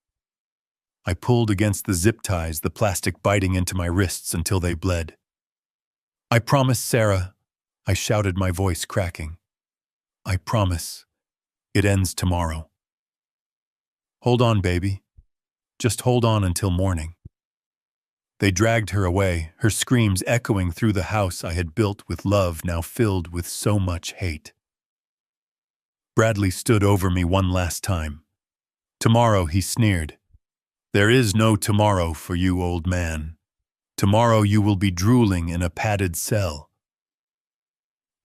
I pulled against the zip ties, the plastic biting into my wrists until they bled. "I promise, Sarah," I shouted, my voice cracking. "I promise. It ends tomorrow. Hold on, baby. Just hold on until morning." They dragged her away, her screams echoing through the house I had built with love, now filled with so much hate. Bradley stood over me one last time. "Tomorrow," he sneered. "There is no tomorrow for you, old man. Tomorrow you will be drooling in a padded cell."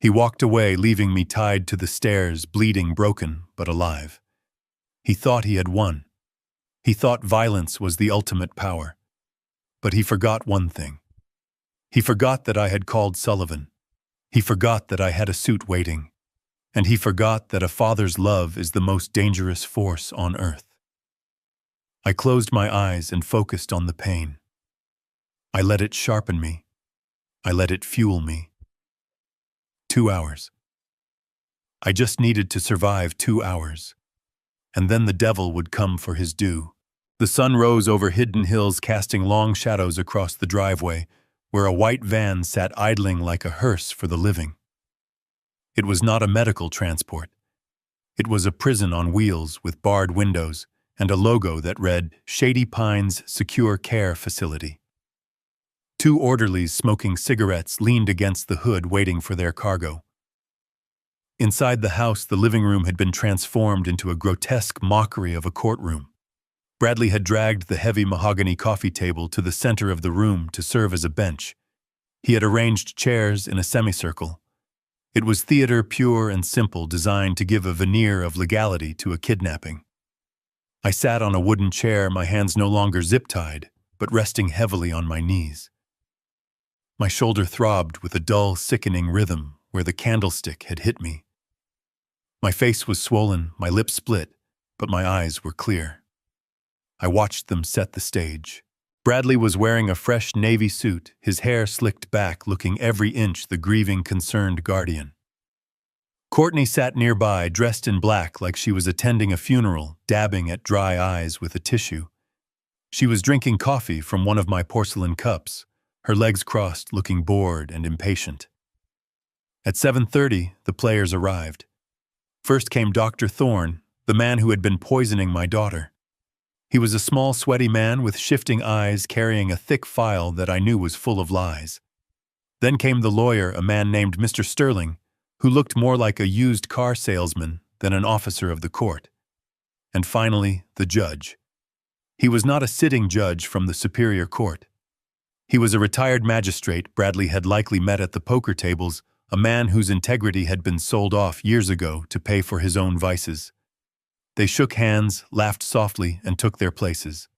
He walked away, leaving me tied to the stairs, bleeding, broken, but alive. He thought he had won. He thought violence was the ultimate power. But he forgot one thing. He forgot that I had called Sullivan. He forgot that I had a suit waiting. And he forgot that a father's love is the most dangerous force on earth. I closed my eyes and focused on the pain. I let it sharpen me. I let it fuel me. 2 hours. I just needed to survive 2 hours. And then the devil would come for his due. The sun rose over hidden hills, casting long shadows across the driveway, where a white van sat idling like a hearse for the living. It was not a medical transport. It was a prison on wheels with barred windows and a logo that read, "Shady Pines Secure Care Facility." 2 orderlies smoking cigarettes leaned against the hood, waiting for their cargo. Inside the house, the living room had been transformed into a grotesque mockery of a courtroom. Bradley had dragged the heavy mahogany coffee table to the center of the room to serve as a bench. He had arranged chairs in a semicircle. It was theater, pure and simple, designed to give a veneer of legality to a kidnapping. I sat on a wooden chair, my hands no longer zip-tied, but resting heavily on my knees. My shoulder throbbed with a dull, sickening rhythm where the candlestick had hit me. My face was swollen, my lips split, but my eyes were clear. I watched them set the stage. Bradley was wearing a fresh navy suit, his hair slicked back, looking every inch the grieving, concerned guardian. Courtney sat nearby, dressed in black like she was attending a funeral, dabbing at dry eyes with a tissue. She was drinking coffee from one of my porcelain cups, her legs crossed, looking bored and impatient. At 7:30, the players arrived. First came Dr. Thorne, the man who had been poisoning my daughter. He was a small, sweaty man with shifting eyes carrying a thick file that I knew was full of lies. Then came the lawyer, a man named Mr. Sterling, who looked more like a used car salesman than an officer of the court. And finally, the judge. He was not a sitting judge from the Superior Court. He was a retired magistrate Bradley had likely met at the poker tables, a man whose integrity had been sold off years ago to pay for his own vices. They shook hands, laughed softly, and took their places.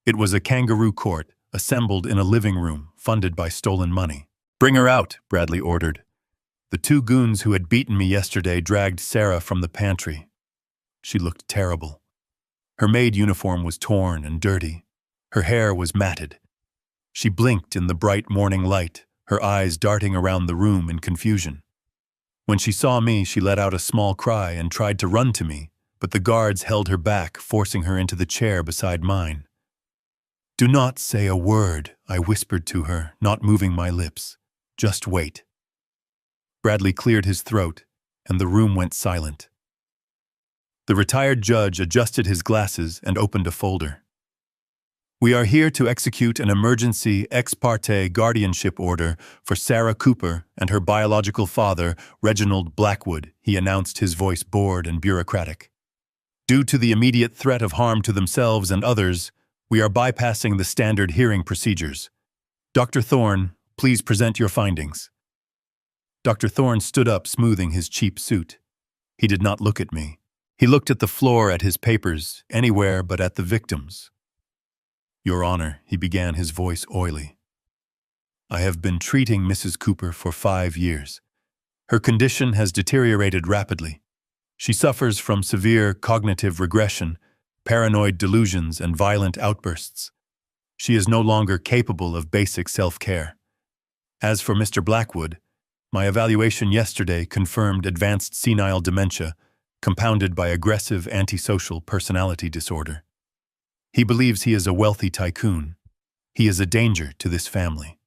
It was a kangaroo court, assembled in a living room, funded by stolen money. "Bring her out," Bradley ordered. The two goons who had beaten me yesterday dragged Sarah from the pantry. She looked terrible. Her maid uniform was torn and dirty. Her hair was matted. She blinked in the bright morning light, her eyes darting around the room in confusion. When she saw me, she let out a small cry and tried to run to me, but the guards held her back, forcing her into the chair beside mine. "Do not say a word," I whispered to her, not moving my lips. "Just wait." Bradley cleared his throat, and the room went silent. The retired judge adjusted his glasses and opened a folder. "We are here to execute an emergency ex parte guardianship order for Sarah Cooper and her biological father, Reginald Blackwood," he announced, his voice bored and bureaucratic. "Due to the immediate threat of harm to themselves and others, we are bypassing the standard hearing procedures. Dr. Thorne, please present your findings." Dr. Thorne stood up, smoothing his cheap suit. He did not look at me. He looked at the floor, at his papers, anywhere but at the victims. "Your Honor," he began, his voice oily. "I have been treating Mrs. Cooper for 5 years. Her condition has deteriorated rapidly. She suffers from severe cognitive regression, paranoid delusions, and violent outbursts. She is no longer capable of basic self-care. As for Mr. Blackwood, my evaluation yesterday confirmed advanced senile dementia, compounded by aggressive antisocial personality disorder. He believes he is a wealthy tycoon. He is a danger to this family."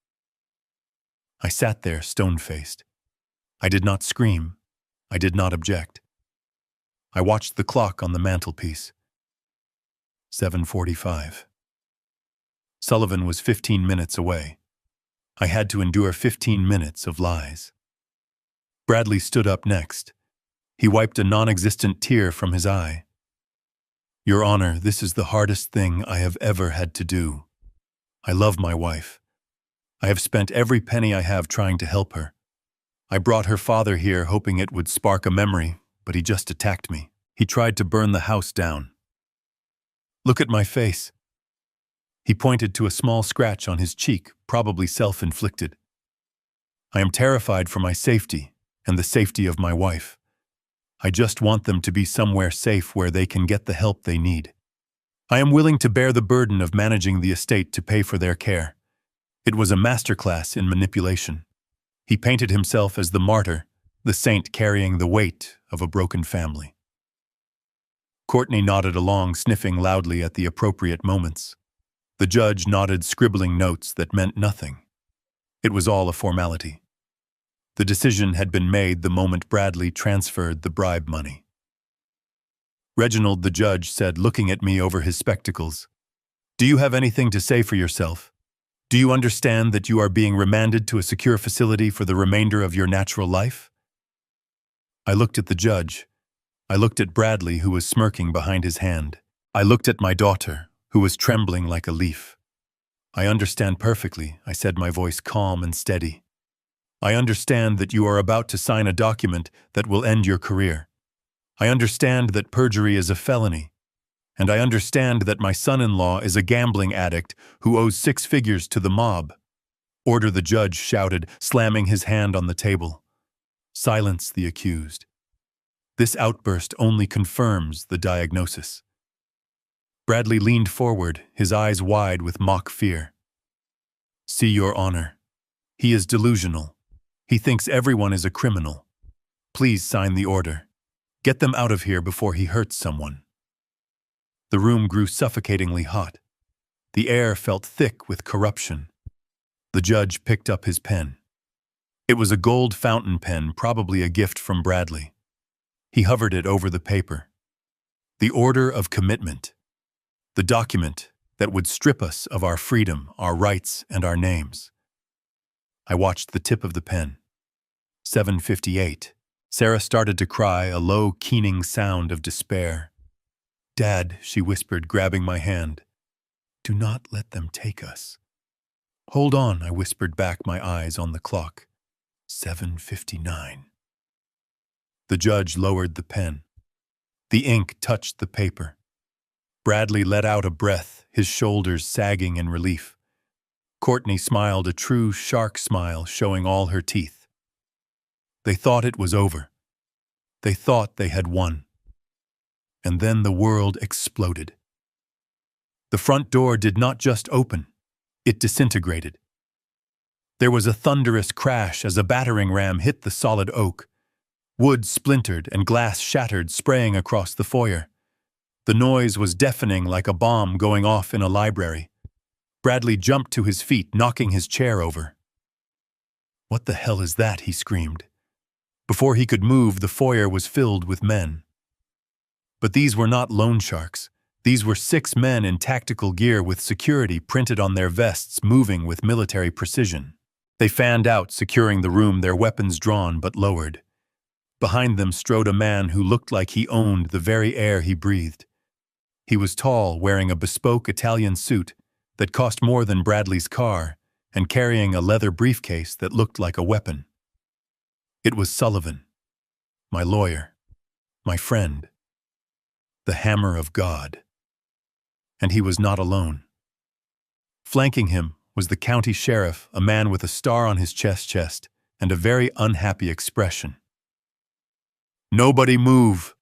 I sat there, stone-faced. I did not scream. I did not object. I watched the clock on the mantelpiece. 7:45. Sullivan was 15 minutes away. I had to endure 15 minutes of lies. Bradley stood up next. He wiped a non-existent tear from his eye. "Your Honor, this is the hardest thing I have ever had to do. I love my wife. I have spent every penny I have trying to help her. I brought her father here hoping it would spark a memory, but he just attacked me. He tried to burn the house down. Look at my face." He pointed to a small scratch on his cheek, probably self-inflicted. "I am terrified for my safety and the safety of my wife. I just want them to be somewhere safe where they can get the help they need. I am willing to bear the burden of managing the estate to pay for their care." It was a masterclass in manipulation. He painted himself as the martyr, the saint carrying the weight of a broken family. Courtney nodded along, sniffing loudly at the appropriate moments. The judge nodded, scribbling notes that meant nothing. It was all a formality. The decision had been made the moment Bradley transferred the bribe money. "Reginald," the judge said, looking at me over his spectacles, "do you have anything to say for yourself? Do you understand that you are being remanded to a secure facility for the remainder of your natural life?" I looked at the judge. I looked at Bradley, who was smirking behind his hand. I looked at my daughter, who was trembling like a leaf. "I understand perfectly," I said, my voice calm and steady. "I understand that you are about to sign a document that will end your career. I understand that perjury is a felony. And I understand that my son-in-law is a gambling addict who owes 6 figures to the mob." "Order," the judge shouted, slamming his hand on the table. "Silence the accused. This outburst only confirms the diagnosis." Bradley leaned forward, his eyes wide with mock fear. "See, Your Honor. He is delusional. He thinks everyone is a criminal. Please sign the order. Get them out of here before he hurts someone. The room grew suffocatingly hot. The air felt thick with corruption. The judge picked up his pen. It was a gold fountain pen, probably a gift from Bradley. He hovered it over the paper. The order of commitment. The document that would strip us of our freedom, our rights, and our names. I watched the tip of the pen. 7:58. Sarah started to cry, a low, keening sound of despair. "Dad," she whispered, grabbing my hand. "Do not let them take us." "Hold on," I whispered back, my eyes on the clock. 7:59. The judge lowered the pen. The ink touched the paper. Bradley let out a breath, his shoulders sagging in relief. Courtney smiled, a true shark smile, showing all her teeth. They thought it was over. They thought they had won. And then the world exploded. The front door did not just open, it disintegrated. There was a thunderous crash as a battering ram hit the solid oak. Wood splintered and glass shattered, spraying across the foyer. The noise was deafening, like a bomb going off in a library. Bradley jumped to his feet, knocking his chair over. "What the hell is that?" he screamed. Before he could move, the foyer was filled with men. But these were not loan sharks. These were 6 men in tactical gear with security printed on their vests, moving with military precision. They fanned out, securing the room, their weapons drawn but lowered. Behind them strode a man who looked like he owned the very air he breathed. He was tall, wearing a bespoke Italian suit that cost more than Bradley's car, and carrying a leather briefcase that looked like a weapon. It was Sullivan, my lawyer, my friend, the hammer of God. And he was not alone. Flanking him was the county sheriff, a man with a star on his chest and a very unhappy expression. "Nobody move!"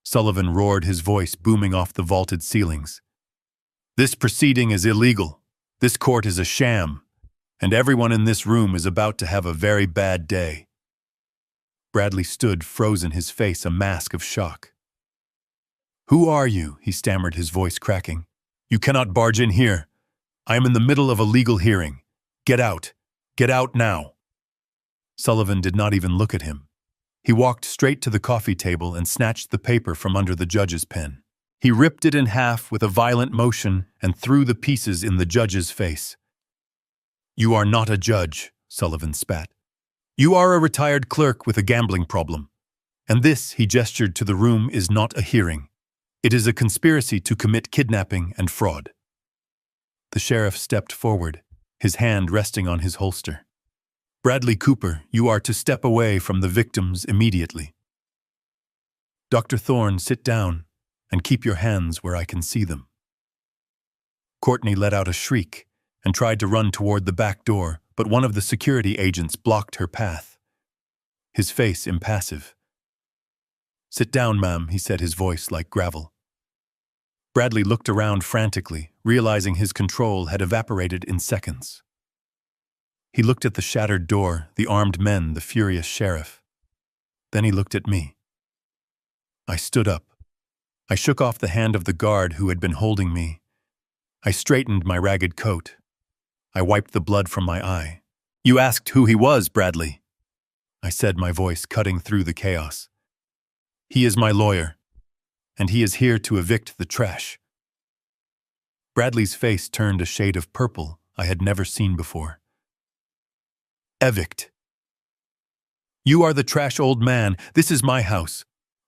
Sullivan roared, his voice booming off the vaulted ceilings. "This proceeding is illegal. This court is a sham, and everyone in this room is about to have a very bad day." Bradley stood, frozen, his face a mask of shock. "Who are you?" he stammered, his voice cracking. "You cannot barge in here. I am in the middle of a legal hearing. Get out. Get out now." Sullivan did not even look at him. He walked straight to the coffee table and snatched the paper from under the judge's pen. He ripped it in half with a violent motion and threw the pieces in the judge's face. "You are not a judge," Sullivan spat. "You are a retired clerk with a gambling problem. And this," he gestured to the room, "is not a hearing. It is a conspiracy to commit kidnapping and fraud." The sheriff stepped forward, his hand resting on his holster. "Bradley Cooper, you are to step away from the victims immediately." "Dr. Thorne, sit down and keep your hands where I can see them." Courtney let out a shriek and tried to run toward the back door, but one of the security agents blocked her path. His face impassive. "Sit down, ma'am," he said, his voice like gravel. Bradley looked around frantically, realizing his control had evaporated in seconds. He looked at the shattered door, the armed men, the furious sheriff. Then he looked at me. I stood up. I shook off the hand of the guard who had been holding me. I straightened my ragged coat. I wiped the blood from my eye. "You asked who he was, Bradley," I said, my voice cutting through the chaos. "He is my lawyer, and he is here to evict the trash." Bradley's face turned a shade of purple I had never seen before. "Evict. You are the trash old man. This is my house.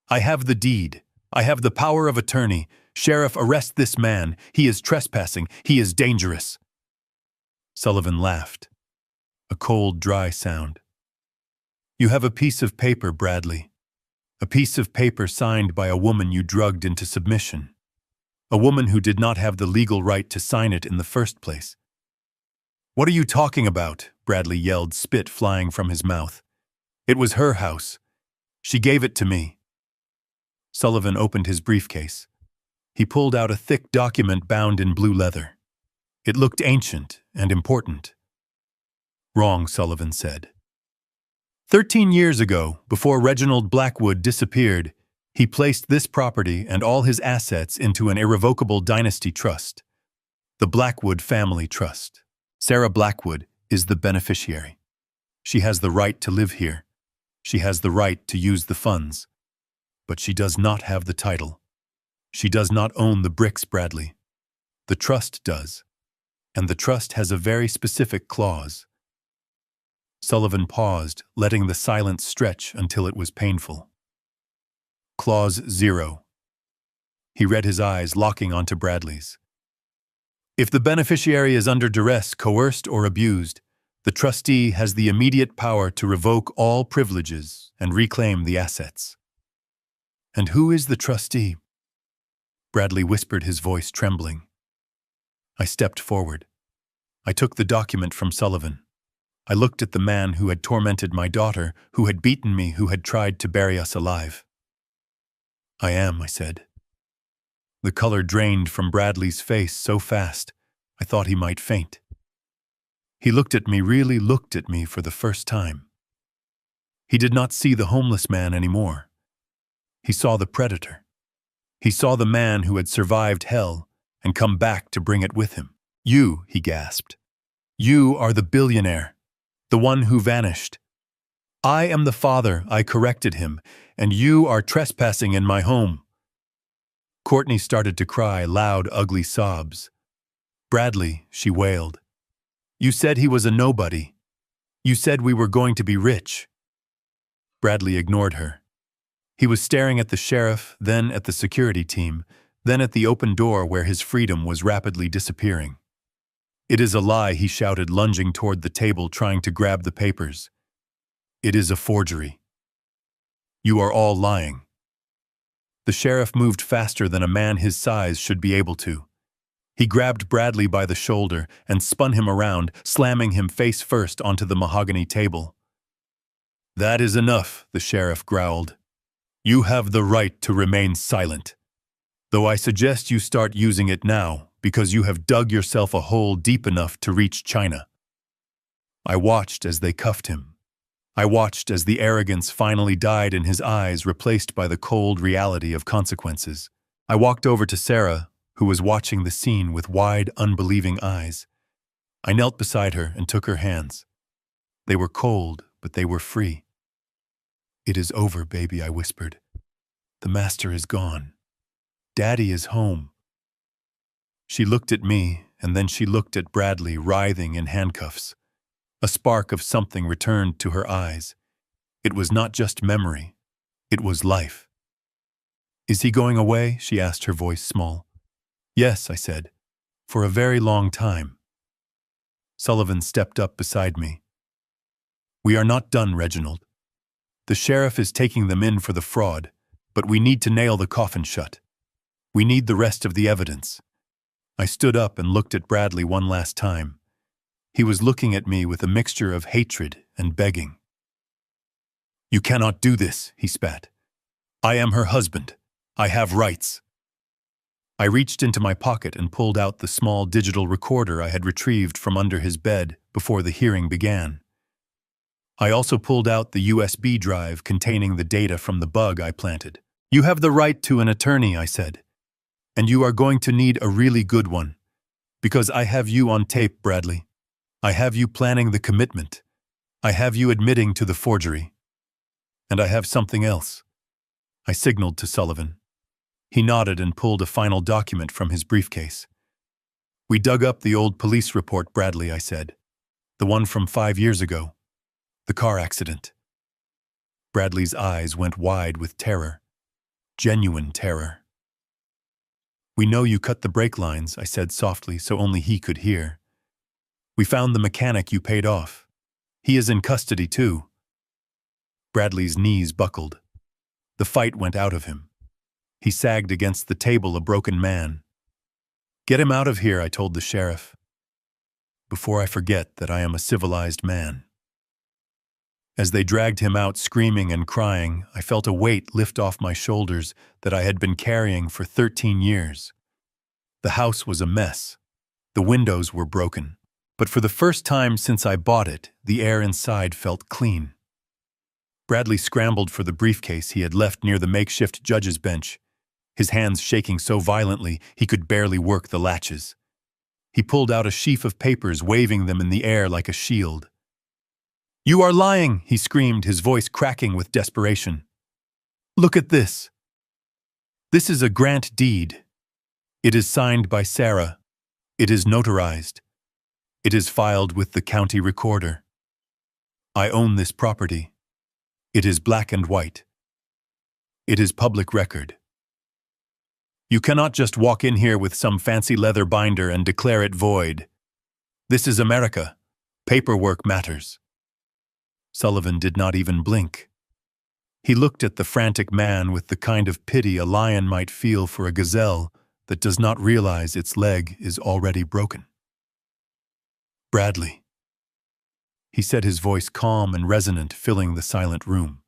I have the deed. I have the power of attorney. Sheriff, arrest this man. He is trespassing. He is dangerous." Sullivan laughed. A cold, dry sound. "You have a piece of paper, Bradley. A piece of paper signed by a woman you drugged into submission. A woman who did not have the legal right to sign it in the first place." "What are you talking about?" Bradley yelled, spit flying from his mouth. "It was her house. She gave it to me." Sullivan opened his briefcase. He pulled out a thick document bound in blue leather. It looked ancient and important. "Wrong," Sullivan said. 13 years ago, before Reginald Blackwood disappeared, he placed this property and all his assets into an irrevocable dynasty trust, the Blackwood Family Trust. Sarah Blackwood is the beneficiary. She has the right to live here. She has the right to use the funds. But she does not have the title. She does not own the bricks, Bradley. The trust does. And the trust has a very specific clause. Sullivan paused, letting the silence stretch until it was painful. Clause 0. He read his eyes locking onto Bradley's. If the beneficiary is under duress, coerced, or abused, the trustee has the immediate power to revoke all privileges and reclaim the assets. And who is the trustee? Bradley whispered, his voice trembling. I stepped forward. I took the document from Sullivan. I looked at the man who had tormented my daughter, who had beaten me, who had tried to bury us alive. I am, I said. The color drained from Bradley's face so fast, I thought he might faint. He looked at me, really looked at me for the first time. He did not see the homeless man anymore. He saw the predator. He saw the man who had survived hell and come back to bring it with him. You, he gasped. You are the billionaire, the one who vanished. I am the father, I corrected him, and you are trespassing in my home. Courtney started to cry loud, ugly sobs. Bradley, she wailed. You said he was a nobody. You said we were going to be rich. Bradley ignored her. He was staring at the sheriff, then at the security team, then at the open door where his freedom was rapidly disappearing. It is a lie, he shouted, lunging toward the table, trying to grab the papers. It is a forgery. You are all lying. The sheriff moved faster than a man his size should be able to. He grabbed Bradley by the shoulder and spun him around, slamming him face first onto the mahogany table. That is enough, the sheriff growled. You have the right to remain silent. Though I suggest you start using it now, because you have dug yourself a hole deep enough to reach China. I watched as they cuffed him. I watched as the arrogance finally died in his eyes, replaced by the cold reality of consequences. I walked over to Sarah, who was watching the scene with wide, unbelieving eyes. I knelt beside her and took her hands. They were cold, but they were free. It is over, baby, I whispered. The master is gone. Daddy is home. She looked at me, and then she looked at Bradley, writhing in handcuffs. A spark of something returned to her eyes. It was not just memory. It was life. Is he going away? She asked, her voice small. Yes, I said. For a very long time. Sullivan stepped up beside me. We are not done, Reginald. The sheriff is taking them in for the fraud, but we need to nail the coffin shut. We need the rest of the evidence. I stood up and looked at Bradley one last time. He was looking at me with a mixture of hatred and begging. You cannot do this, he spat. I am her husband. I have rights. I reached into my pocket and pulled out the small digital recorder I had retrieved from under his bed before the hearing began. I also pulled out the USB drive containing the data from the bug I planted. You have the right to an attorney, I said. And you are going to need a really good one. Because I have you on tape, Bradley. I have you planning the commitment. I have you admitting to the forgery. And I have something else. I signaled to Sullivan. He nodded and pulled a final document from his briefcase. We dug up the old police report, Bradley, I said. The one from 5 years ago. The car accident. Bradley's eyes went wide with terror. Genuine terror. We know you cut the brake lines, I said softly so only he could hear. We found the mechanic you paid off. He is in custody too. Bradley's knees buckled. The fight went out of him. He sagged against the table, a broken man. Get him out of here, I told the sheriff. Before I forget that I am a civilized man. As they dragged him out screaming and crying, I felt a weight lift off my shoulders that I had been carrying for 13 years. The house was a mess. The windows were broken. But for the first time since I bought it, the air inside felt clean. Bradley scrambled for the briefcase he had left near the makeshift judge's bench, his hands shaking so violently he could barely work the latches. He pulled out a sheaf of papers, waving them in the air like a shield. "You are lying!" he screamed, his voice cracking with desperation. "Look at this. This is a grant deed. It is signed by Sarah. It is notarized. It is filed with the county recorder. I own this property. It is black and white. It is public record. You cannot just walk in here with some fancy leather binder and declare it void. This is America. Paperwork matters." Sullivan did not even blink. He looked at the frantic man with the kind of pity a lion might feel for a gazelle that does not realize its leg is already broken. "Bradley," he said, his voice calm and resonant, filling the silent room.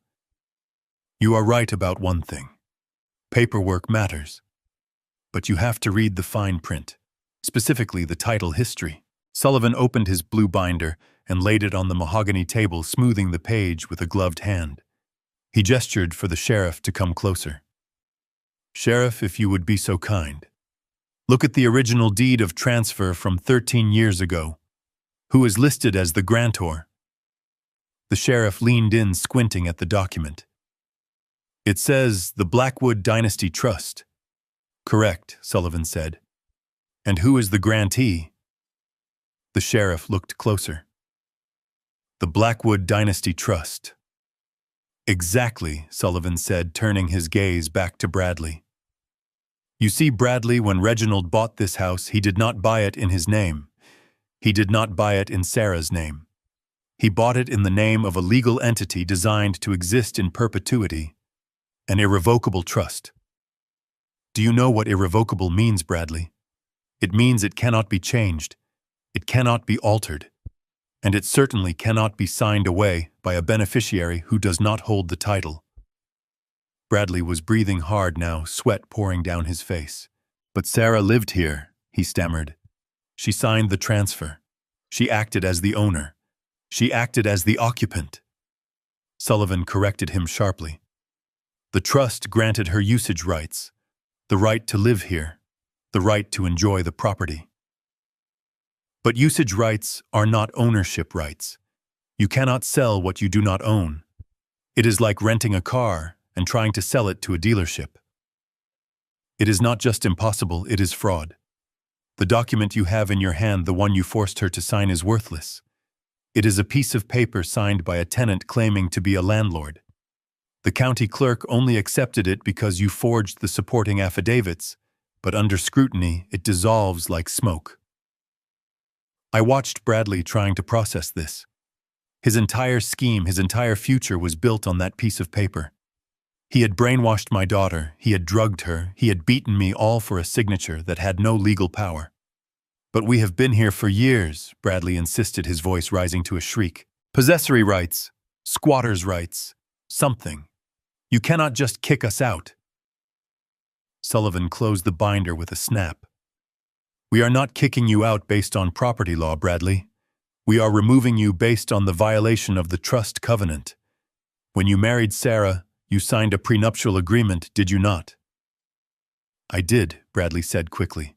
"You are right about one thing. Paperwork matters. But you have to read the fine print, specifically the title history." Sullivan opened his blue binder and laid it on the mahogany table, smoothing the page with a gloved hand. He gestured for the sheriff to come closer. "Sheriff, if you would be so kind. Look at the original deed of transfer from 13 years ago. Who is listed as the grantor?" The sheriff leaned in, squinting at the document. "It says the Blackwood Dynasty Trust." "Correct," Sullivan said. "And who is the grantee?" The sheriff looked closer. "The Blackwood Dynasty Trust." "Exactly," Sullivan said, turning his gaze back to Bradley. "You see, Bradley, when Reginald bought this house, he did not buy it in his name. He did not buy it in Sarah's name. He bought it in the name of a legal entity designed to exist in perpetuity, an irrevocable trust. Do you know what irrevocable means, Bradley? It means it cannot be changed, it cannot be altered, and it certainly cannot be signed away by a beneficiary who does not hold the title." Bradley was breathing hard now, sweat pouring down his face. "But Sarah lived here," he stammered. "She signed the transfer. She acted as the owner. She acted as the occupant." Sullivan corrected him sharply. "The trust granted her usage rights, the right to live here, the right to enjoy the property. But usage rights are not ownership rights. You cannot sell what you do not own. It is like renting a car and trying to sell it to a dealership. It is not just impossible, it is fraud. The document you have in your hand, the one you forced her to sign, is worthless. It is a piece of paper signed by a tenant claiming to be a landlord. The county clerk only accepted it because you forged the supporting affidavits, but under scrutiny, it dissolves like smoke." I watched Bradley trying to process this. His entire scheme, his entire future was built on that piece of paper. He had brainwashed my daughter, he had drugged her, he had beaten me, all for a signature that had no legal power. "But we have been here for years," Bradley insisted, his voice rising to a shriek. "Possessory rights, squatters' rights, something. You cannot just kick us out." Sullivan closed the binder with a snap. "We are not kicking you out based on property law, Bradley. We are removing you based on the violation of the trust covenant. When you married Sarah, you signed a prenuptial agreement, did you not?" "I did," Bradley said quickly.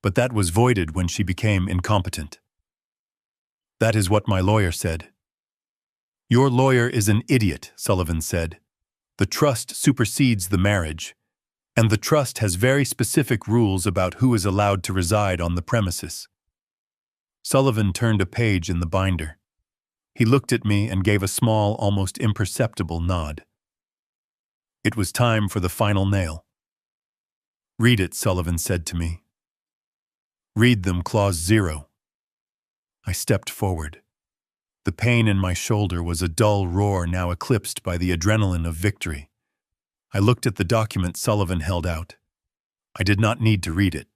"But that was voided when she became incompetent." "That is what my lawyer said." "Your lawyer is an idiot," Sullivan said. "The trust supersedes the marriage, and the trust has very specific rules about who is allowed to reside on the premises." Sullivan turned a page in the binder. He looked at me and gave a small, almost imperceptible nod. It was time for the final nail. "Read it," Sullivan said to me. "Read them, clause 0. I stepped forward. The pain in my shoulder was a dull roar, now eclipsed by the adrenaline of victory. I looked at the document Sullivan held out. I did not need to read it.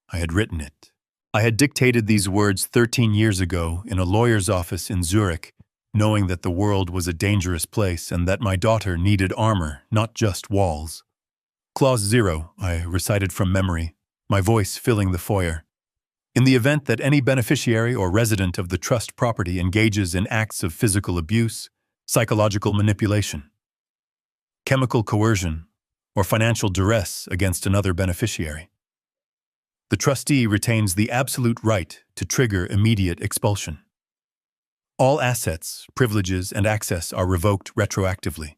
I had written it. I had dictated these words 13 years ago in a lawyer's office in Zurich, knowing that the world was a dangerous place and that my daughter needed armor, not just walls. Clause 0, I recited from memory, my voice filling the foyer. In the event that any beneficiary or resident of the trust property engages in acts of physical abuse, psychological manipulation, chemical coercion, or financial duress against another beneficiary. The trustee retains the absolute right to trigger immediate expulsion. All assets, privileges, and access are revoked retroactively.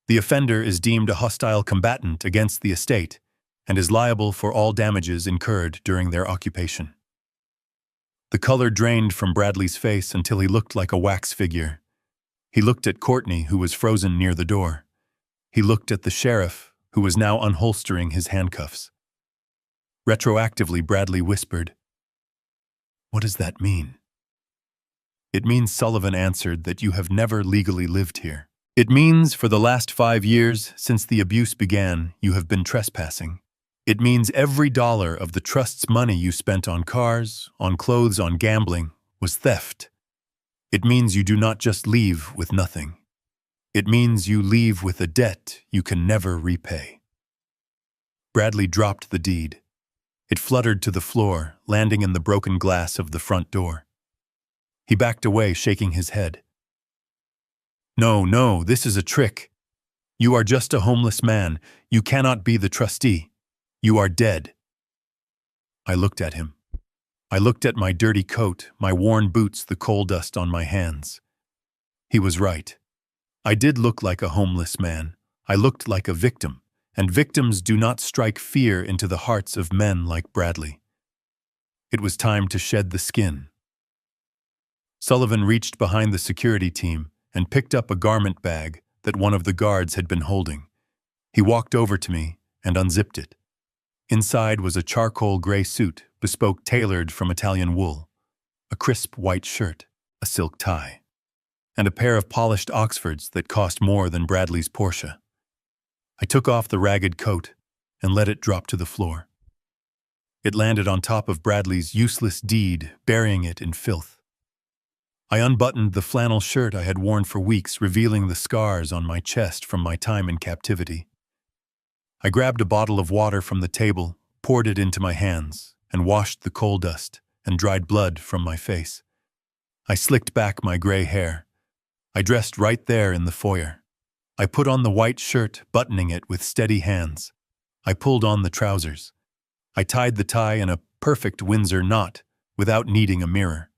The offender is deemed a hostile combatant against the estate and is liable for all damages incurred during their occupation. The color drained from Bradley's face until he looked like a wax figure. He looked at Courtney, who was frozen near the door. He looked at the sheriff, who was now unholstering his handcuffs. Retroactively, Bradley whispered, "What does that mean?" "It means," Sullivan answered, "that you have never legally lived here. It means for the last 5 years, since the abuse began, you have been trespassing. It means every dollar of the trust's money you spent on cars, on clothes, on gambling, was theft. It means you do not just leave with nothing. It means you leave with a debt you can never repay." Bradley dropped the deed. It fluttered to the floor, landing in the broken glass of the front door. He backed away, shaking his head. No, this is a trick. You are just a homeless man. You cannot be the trustee. You are dead." I looked at him. I looked at my dirty coat, my worn boots, the coal dust on my hands. He was right. I did look like a homeless man. I looked like a victim, and victims do not strike fear into the hearts of men like Bradley. It was time to shed the skin. Sullivan reached behind the security team and picked up a garment bag that one of the guards had been holding. He walked over to me and unzipped it. Inside was a charcoal gray suit, bespoke tailored from Italian wool, a crisp white shirt, a silk tie, and a pair of polished Oxfords that cost more than Bradley's Porsche. I took off the ragged coat and let it drop to the floor. It landed on top of Bradley's useless deed, burying it in filth. I unbuttoned the flannel shirt I had worn for weeks, revealing the scars on my chest from my time in captivity. I grabbed a bottle of water from the table, poured it into my hands, and washed the coal dust and dried blood from my face. I slicked back my gray hair. I dressed right there in the foyer. I put on the white shirt, buttoning it with steady hands. I pulled on the trousers. I tied the tie in a perfect Windsor knot without needing a mirror.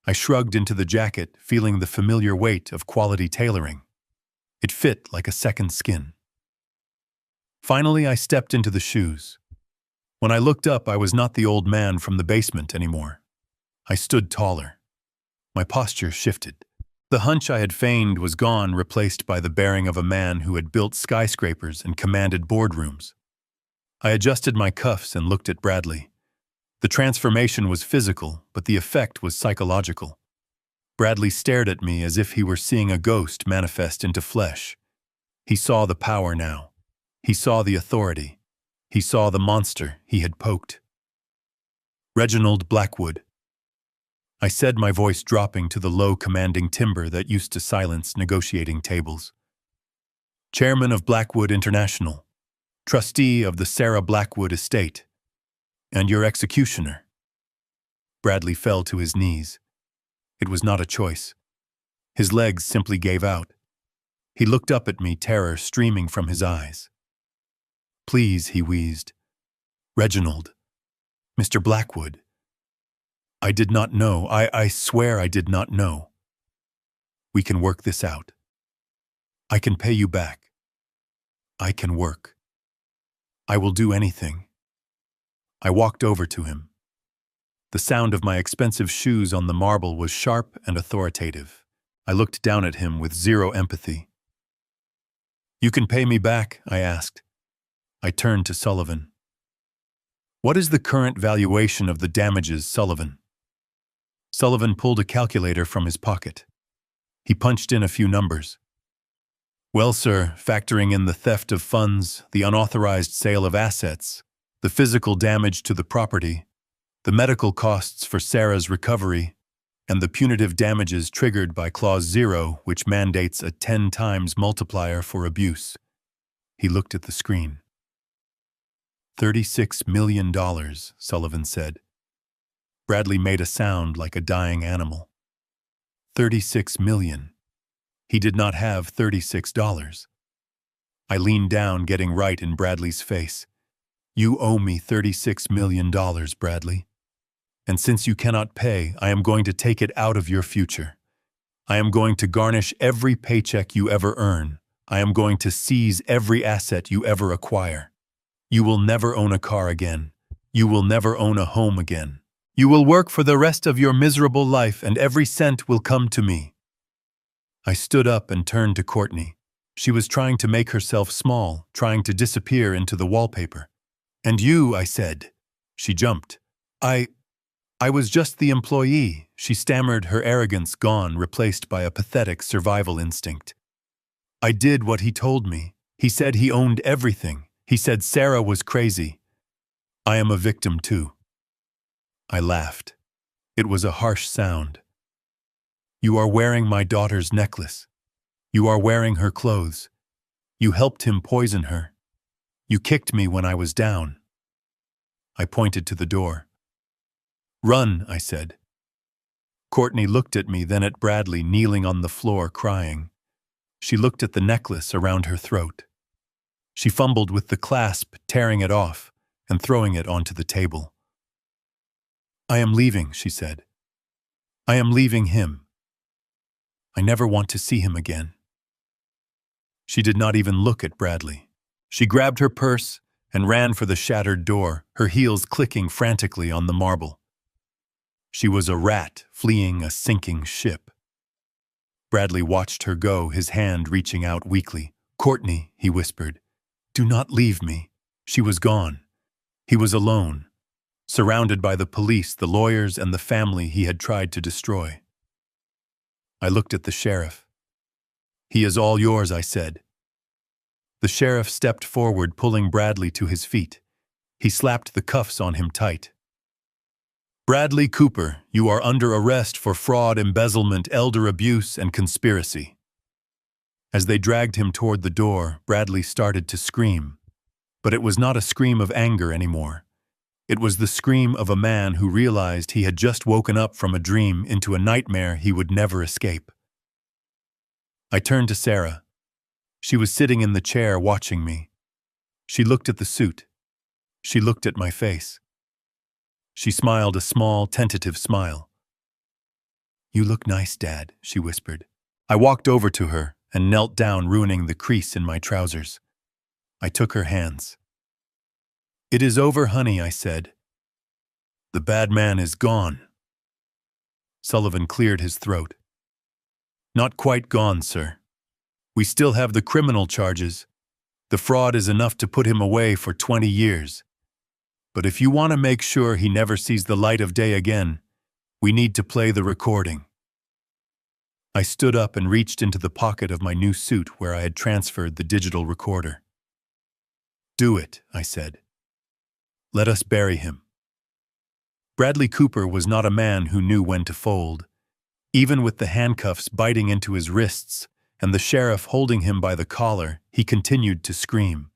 I shrugged into the jacket, feeling the familiar weight of quality tailoring. It fit like a second skin. Finally, I stepped into the shoes. When I looked up, I was not the old man from the basement anymore. I stood taller. My posture shifted. The hunch I had feigned was gone, replaced by the bearing of a man who had built skyscrapers and commanded boardrooms. I adjusted my cuffs and looked at Bradley. The transformation was physical, but the effect was psychological. Bradley stared at me as if he were seeing a ghost manifest into flesh. He saw the power now. He saw the authority. He saw the monster he had poked. "Reginald Blackwood," I said, my voice dropping to the low, commanding timbre that used to silence negotiating tables. "Chairman of Blackwood International, trustee of the Sarah Blackwood estate, and your executioner." Bradley fell to his knees. It was not a choice. His legs simply gave out. He looked up at me, terror streaming from his eyes. "Please," he wheezed. "Reginald. Mr. Blackwood. I did not know. I swear I did not know. We can work this out. I can pay you back. I can work. I will do anything." I walked over to him. The sound of my expensive shoes on the marble was sharp and authoritative. I looked down at him with zero empathy. "You can pay me back?" I asked. I turned to Sullivan. "What is the current valuation of the damages, Sullivan?" Sullivan pulled a calculator from his pocket. He punched in a few numbers. "Well, sir, factoring in the theft of funds, the unauthorized sale of assets, the physical damage to the property, the medical costs for Sarah's recovery, and the punitive damages triggered by Clause 0, which mandates a 10 times multiplier for abuse." He looked at the screen. $36 million, Sullivan said. Bradley made a sound like a dying animal. 36 million. He did not have $36. I leaned down, getting right in Bradley's face. You owe me $36 million, Bradley. And since you cannot pay, I am going to take it out of your future. I am going to garnish every paycheck you ever earn. I am going to seize every asset you ever acquire. You will never own a car again. You will never own a home again. You will work for the rest of your miserable life, and every cent will come to me. I stood up and turned to Courtney. She was trying to make herself small, trying to disappear into the wallpaper. And you, I said. She jumped. I was just the employee, she stammered, her arrogance gone, replaced by a pathetic survival instinct. I did what he told me. He said he owned everything. He said Sarah was crazy. I am a victim too. I laughed. It was a harsh sound. You are wearing my daughter's necklace. You are wearing her clothes. You helped him poison her. You kicked me when I was down. I pointed to the door. Run, I said. Courtney looked at me, then at Bradley kneeling on the floor crying. She looked at the necklace around her throat. She fumbled with the clasp, tearing it off and throwing it onto the table. I am leaving, she said. I am leaving him. I never want to see him again. She did not even look at Bradley. She grabbed her purse and ran for the shattered door, her heels clicking frantically on the marble. She was a rat fleeing a sinking ship. Bradley watched her go, his hand reaching out weakly. Courtney, he whispered, do not leave me. She was gone. He was alone, surrounded by the police, the lawyers, and the family he had tried to destroy. I looked at the sheriff. He is all yours, I said. The sheriff stepped forward, pulling Bradley to his feet. He slapped the cuffs on him tight. Bradley Cooper, you are under arrest for fraud, embezzlement, elder abuse, and conspiracy. As they dragged him toward the door, Bradley started to scream. But it was not a scream of anger anymore. It was the scream of a man who realized he had just woken up from a dream into a nightmare he would never escape. I turned to Sarah. She was sitting in the chair watching me. She looked at the suit. She looked at my face. She smiled a small, tentative smile. You look nice, Dad, she whispered. I walked over to her and knelt down, ruining the crease in my trousers. I took her hands. It is over, honey, I said. The bad man is gone. Sullivan cleared his throat. Not quite gone, sir. We still have the criminal charges. The fraud is enough to put him away for 20 years. But if you want to make sure he never sees the light of day again, we need to play the recording. I stood up and reached into the pocket of my new suit where I had transferred the digital recorder. Do it, I said. Let us bury him. Bradley Cooper was not a man who knew when to fold. Even with the handcuffs biting into his wrists and the sheriff holding him by the collar, he continued to scream.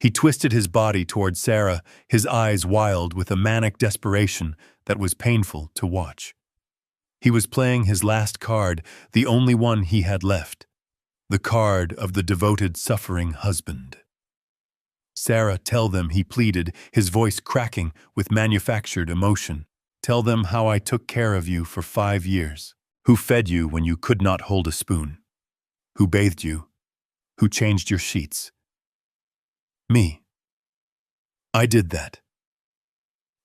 He twisted his body toward Sarah, his eyes wild with a manic desperation that was painful to watch. He was playing his last card, the only one he had left, the card of the devoted, suffering husband. Sarah, tell them, he pleaded, his voice cracking with manufactured emotion. Tell them how I took care of you for 5 years, who fed you when you could not hold a spoon, who bathed you, who changed your sheets. Me. I did that.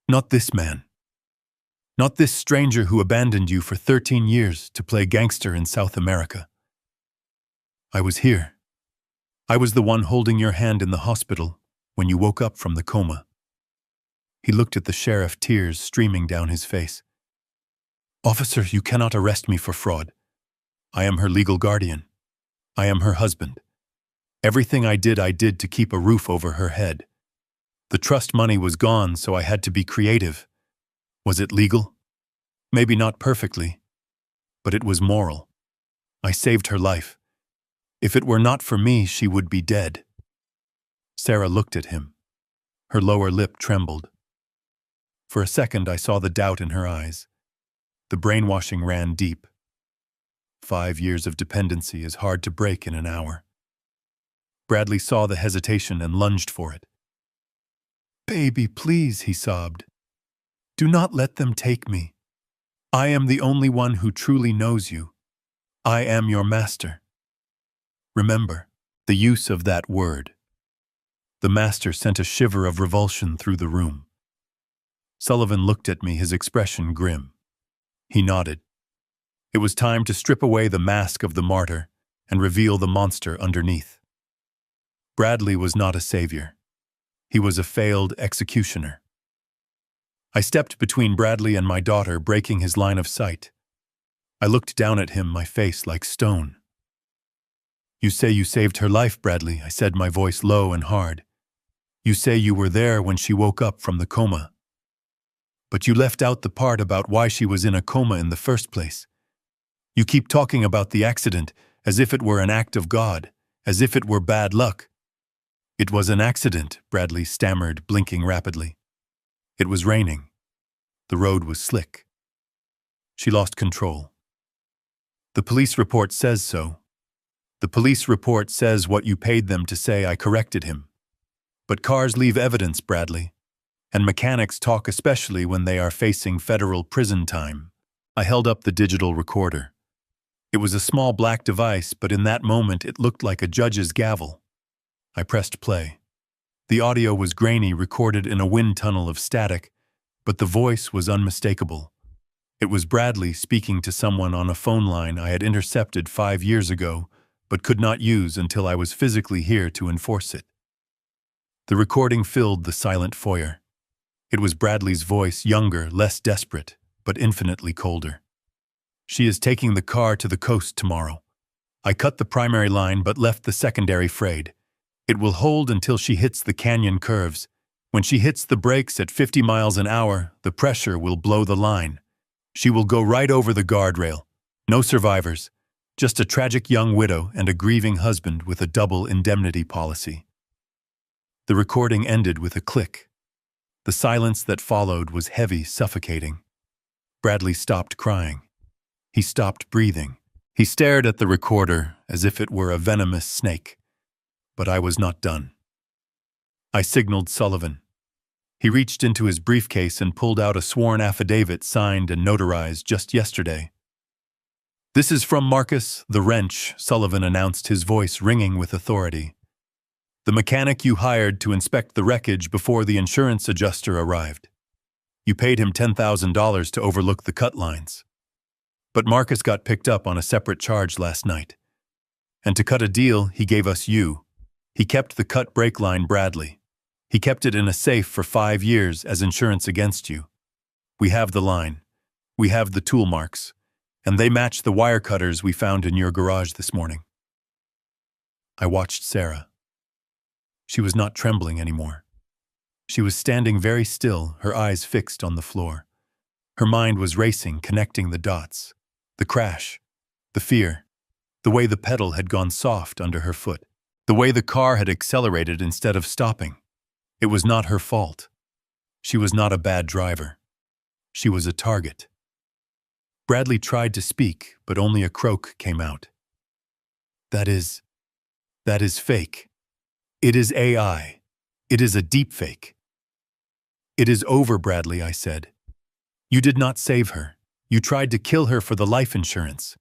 Not this man. Not this stranger who abandoned you for 13 years to play gangster in South America. I was here. I was the one holding your hand in the hospital when you woke up from the coma. He looked at the sheriff, tears streaming down his face. Officer, you cannot arrest me for fraud. I am her legal guardian. I am her husband. Everything I did to keep a roof over her head. The trust money was gone, so I had to be creative. Was it legal? Maybe not perfectly, but it was moral. I saved her life. If it were not for me, she would be dead. Sarah looked at him. Her lower lip trembled. For a second, I saw the doubt in her eyes. The brainwashing ran deep. 5 years of dependency is hard to break in an hour. Bradley saw the hesitation and lunged for it. "Baby, please," he sobbed. "Do not let them take me. I am the only one who truly knows you. I am your master." Remember, the use of that word. The master sent a shiver of revulsion through the room. Sullivan looked at me, his expression grim. He nodded. It was time to strip away the mask of the martyr and reveal the monster underneath. Bradley was not a savior. He was a failed executioner. I stepped between Bradley and my daughter, breaking his line of sight. I looked down at him, my face like stone. "You say you saved her life, Bradley," I said, my voice low and hard. "You say you were there when she woke up from the coma. But you left out the part about why she was in a coma in the first place. You keep talking about the accident as if it were an act of God, as if it were bad luck." "It was an accident," Bradley stammered, blinking rapidly. "It was raining. The road was slick. She lost control. The police report says so. The police report says what you paid them to say. I corrected him. But cars leave evidence, Bradley. And mechanics talk, especially when they are facing federal prison time." I held up the digital recorder. It was a small black device, but in that moment it looked like a judge's gavel. I pressed play. The audio was grainy, recorded in a wind tunnel of static, but the voice was unmistakable. It was Bradley speaking to someone on a phone line I had intercepted 5 years ago, but could not use until I was physically here to enforce it. The recording filled the silent foyer. It was Bradley's voice, younger, less desperate, but infinitely colder. "She is taking the car to the coast tomorrow. I cut the primary line but left the secondary frayed. It will hold until she hits the canyon curves. When she hits the brakes at 50 miles an hour, the pressure will blow the line. She will go right over the guardrail. No survivors, just a tragic young widow and a grieving husband with a double indemnity policy." The recording ended with a click. The silence that followed was heavy, suffocating. Bradley stopped crying. He stopped breathing. He stared at the recorder as if it were a venomous snake. But I was not done. I signaled Sullivan. He reached into his briefcase and pulled out a sworn affidavit signed and notarized just yesterday. "This is from Marcus the Wrench," Sullivan announced, his voice ringing with authority. "The mechanic you hired to inspect the wreckage before the insurance adjuster arrived. You paid him $10,000 to overlook the cut lines. But Marcus got picked up on a separate charge last night. And to cut a deal, he gave us you. He kept the cut brake line, Bradley. He kept it in a safe for 5 years as insurance against you. We have the line. We have the tool marks. And they match the wire cutters we found in your garage this morning." I watched Sarah. She was not trembling anymore. She was standing very still, her eyes fixed on the floor. Her mind was racing, connecting the dots. The crash, the fear, the way the pedal had gone soft under her foot, the way the car had accelerated instead of stopping. It was not her fault. She was not a bad driver. She was a target. Bradley tried to speak, but only a croak came out. That is fake. It is AI. It is a deepfake." "It is over, Bradley," I said. "You did not save her. You tried to kill her for the life insurance.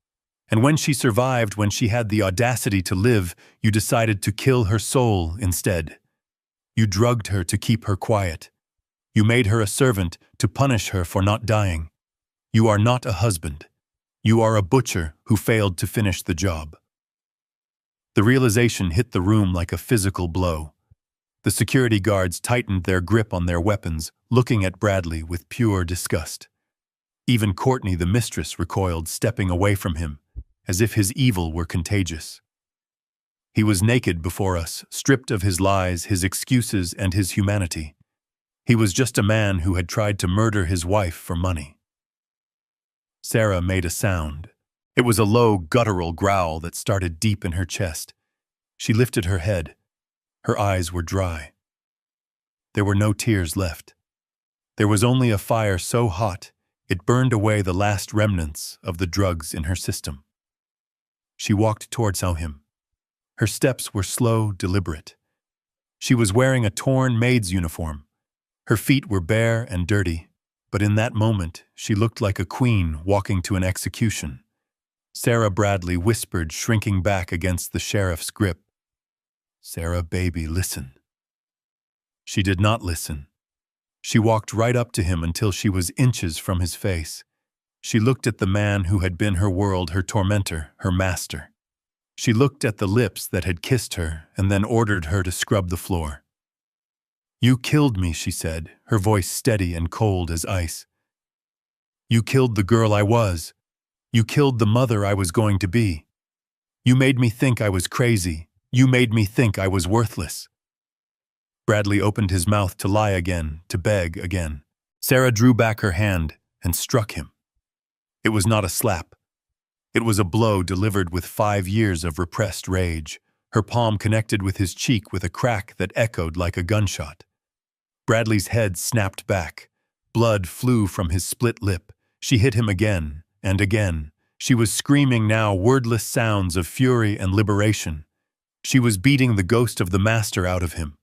And when she survived, when she had the audacity to live, you decided to kill her soul instead. You drugged her to keep her quiet. You made her a servant to punish her for not dying. You are not a husband. You are a butcher who failed to finish the job." The realization hit the room like a physical blow. The security guards tightened their grip on their weapons, looking at Bradley with pure disgust. Even Courtney, the mistress, recoiled, stepping away from him, as if his evil were contagious. He was naked before us, stripped of his lies, his excuses, and his humanity. He was just a man who had tried to murder his wife for money. Sarah made a sound. It was a low, guttural growl that started deep in her chest. She lifted her head. Her eyes were dry. There were no tears left. There was only a fire so hot it burned away the last remnants of the drugs in her system. She walked towards him. Her steps were slow, deliberate. She was wearing a torn maid's uniform. Her feet were bare and dirty, but in that moment, she looked like a queen walking to an execution. Sarah Bradley whispered, shrinking back against the sheriff's grip. "Sarah, baby, listen." She did not listen. She walked right up to him until she was inches from his face. She looked at the man who had been her world, her tormentor, her master. She looked at the lips that had kissed her and then ordered her to scrub the floor. "You killed me," she said, her voice steady and cold as ice. "You killed the girl I was. You killed the mother I was going to be. You made me think I was crazy. You made me think I was worthless." Bradley opened his mouth to lie again, to beg again. Sarah drew back her hand and struck him. It was not a slap. It was a blow delivered with 5 years of repressed rage. Her palm connected with his cheek with a crack that echoed like a gunshot. Bradley's head snapped back. Blood flew from his split lip. She hit him again and again. She was screaming now wordless sounds of fury and liberation. She was beating the ghost of the master out of him.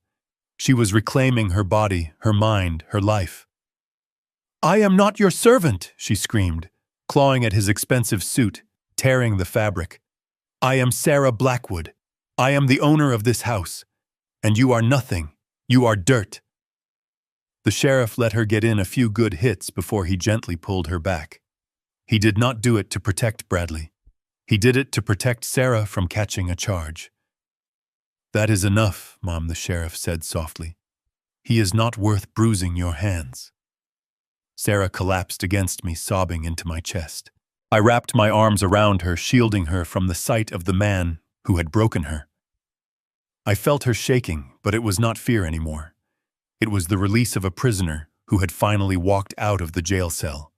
She was reclaiming her body, her mind, her life. "I am not your servant," she screamed, clawing at his expensive suit, tearing the fabric. "I am Sarah Blackwood. I am the owner of this house. And you are nothing. You are dirt." The sheriff let her get in a few good hits before he gently pulled her back. He did not do it to protect Bradley. He did it to protect Sarah from catching a charge. "That is enough, Mom," the sheriff said softly. "He is not worth bruising your hands." Sarah collapsed against me, sobbing into my chest. I wrapped my arms around her, shielding her from the sight of the man who had broken her. I felt her shaking, but it was not fear anymore. It was the release of a prisoner who had finally walked out of the jail cell.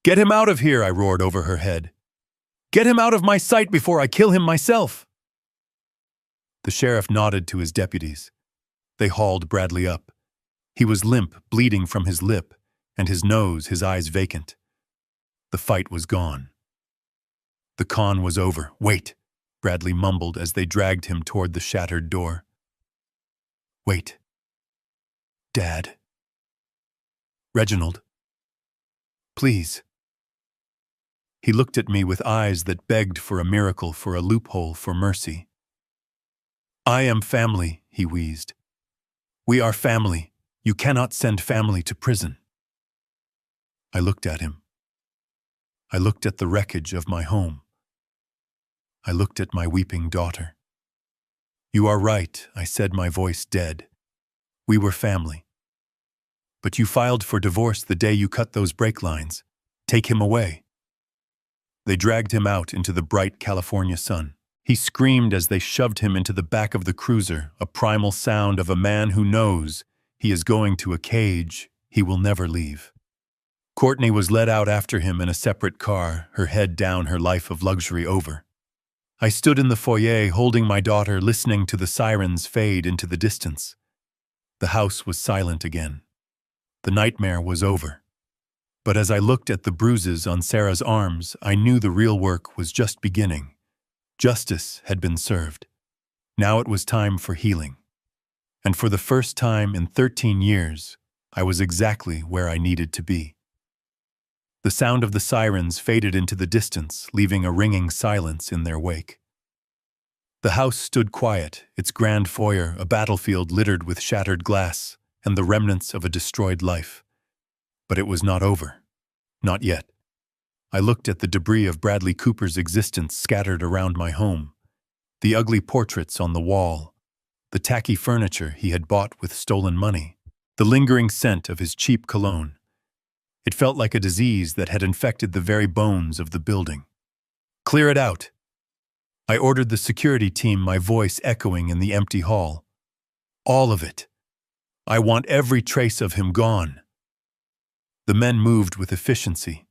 "Get him out of here," I roared over her head. "Get him out of my sight before I kill him myself." The sheriff nodded to his deputies. They hauled Bradley up. He was limp, bleeding from his lip, and his nose, his eyes vacant. The fight was gone. The con was over. "Wait," Bradley mumbled as they dragged him toward the shattered door. "Wait. Dad. Reginald. Please." He looked at me with eyes that begged for a miracle, for a loophole, for mercy. "I am family," he wheezed. "We are family. You cannot send family to prison." I looked at him. I looked at the wreckage of my home. I looked at my weeping daughter. "You are right," I said, my voice dead. "We were family. But you filed for divorce the day you cut those brake lines. Take him away." They dragged him out into the bright California sun. He screamed as they shoved him into the back of the cruiser, a primal sound of a man who knows he is going to a cage he will never leave. Courtney was led out after him in a separate car, her head down, her life of luxury over. I stood in the foyer holding my daughter, listening to the sirens fade into the distance. The house was silent again. The nightmare was over. But as I looked at the bruises on Sarah's arms, I knew the real work was just beginning. Justice had been served. Now it was time for healing. And for the first time in 13 years, I was exactly where I needed to be. The sound of the sirens faded into the distance, leaving a ringing silence in their wake. The house stood quiet, its grand foyer a battlefield littered with shattered glass and the remnants of a destroyed life. But it was not over. Not yet. I looked at the debris of Bradley Cooper's existence scattered around my home, the ugly portraits on the wall, the tacky furniture he had bought with stolen money, the lingering scent of his cheap cologne. It felt like a disease that had infected the very bones of the building. "Clear it out." I ordered the security team, my voice echoing in the empty hall. "All of it. I want every trace of him gone." The men moved with efficiency.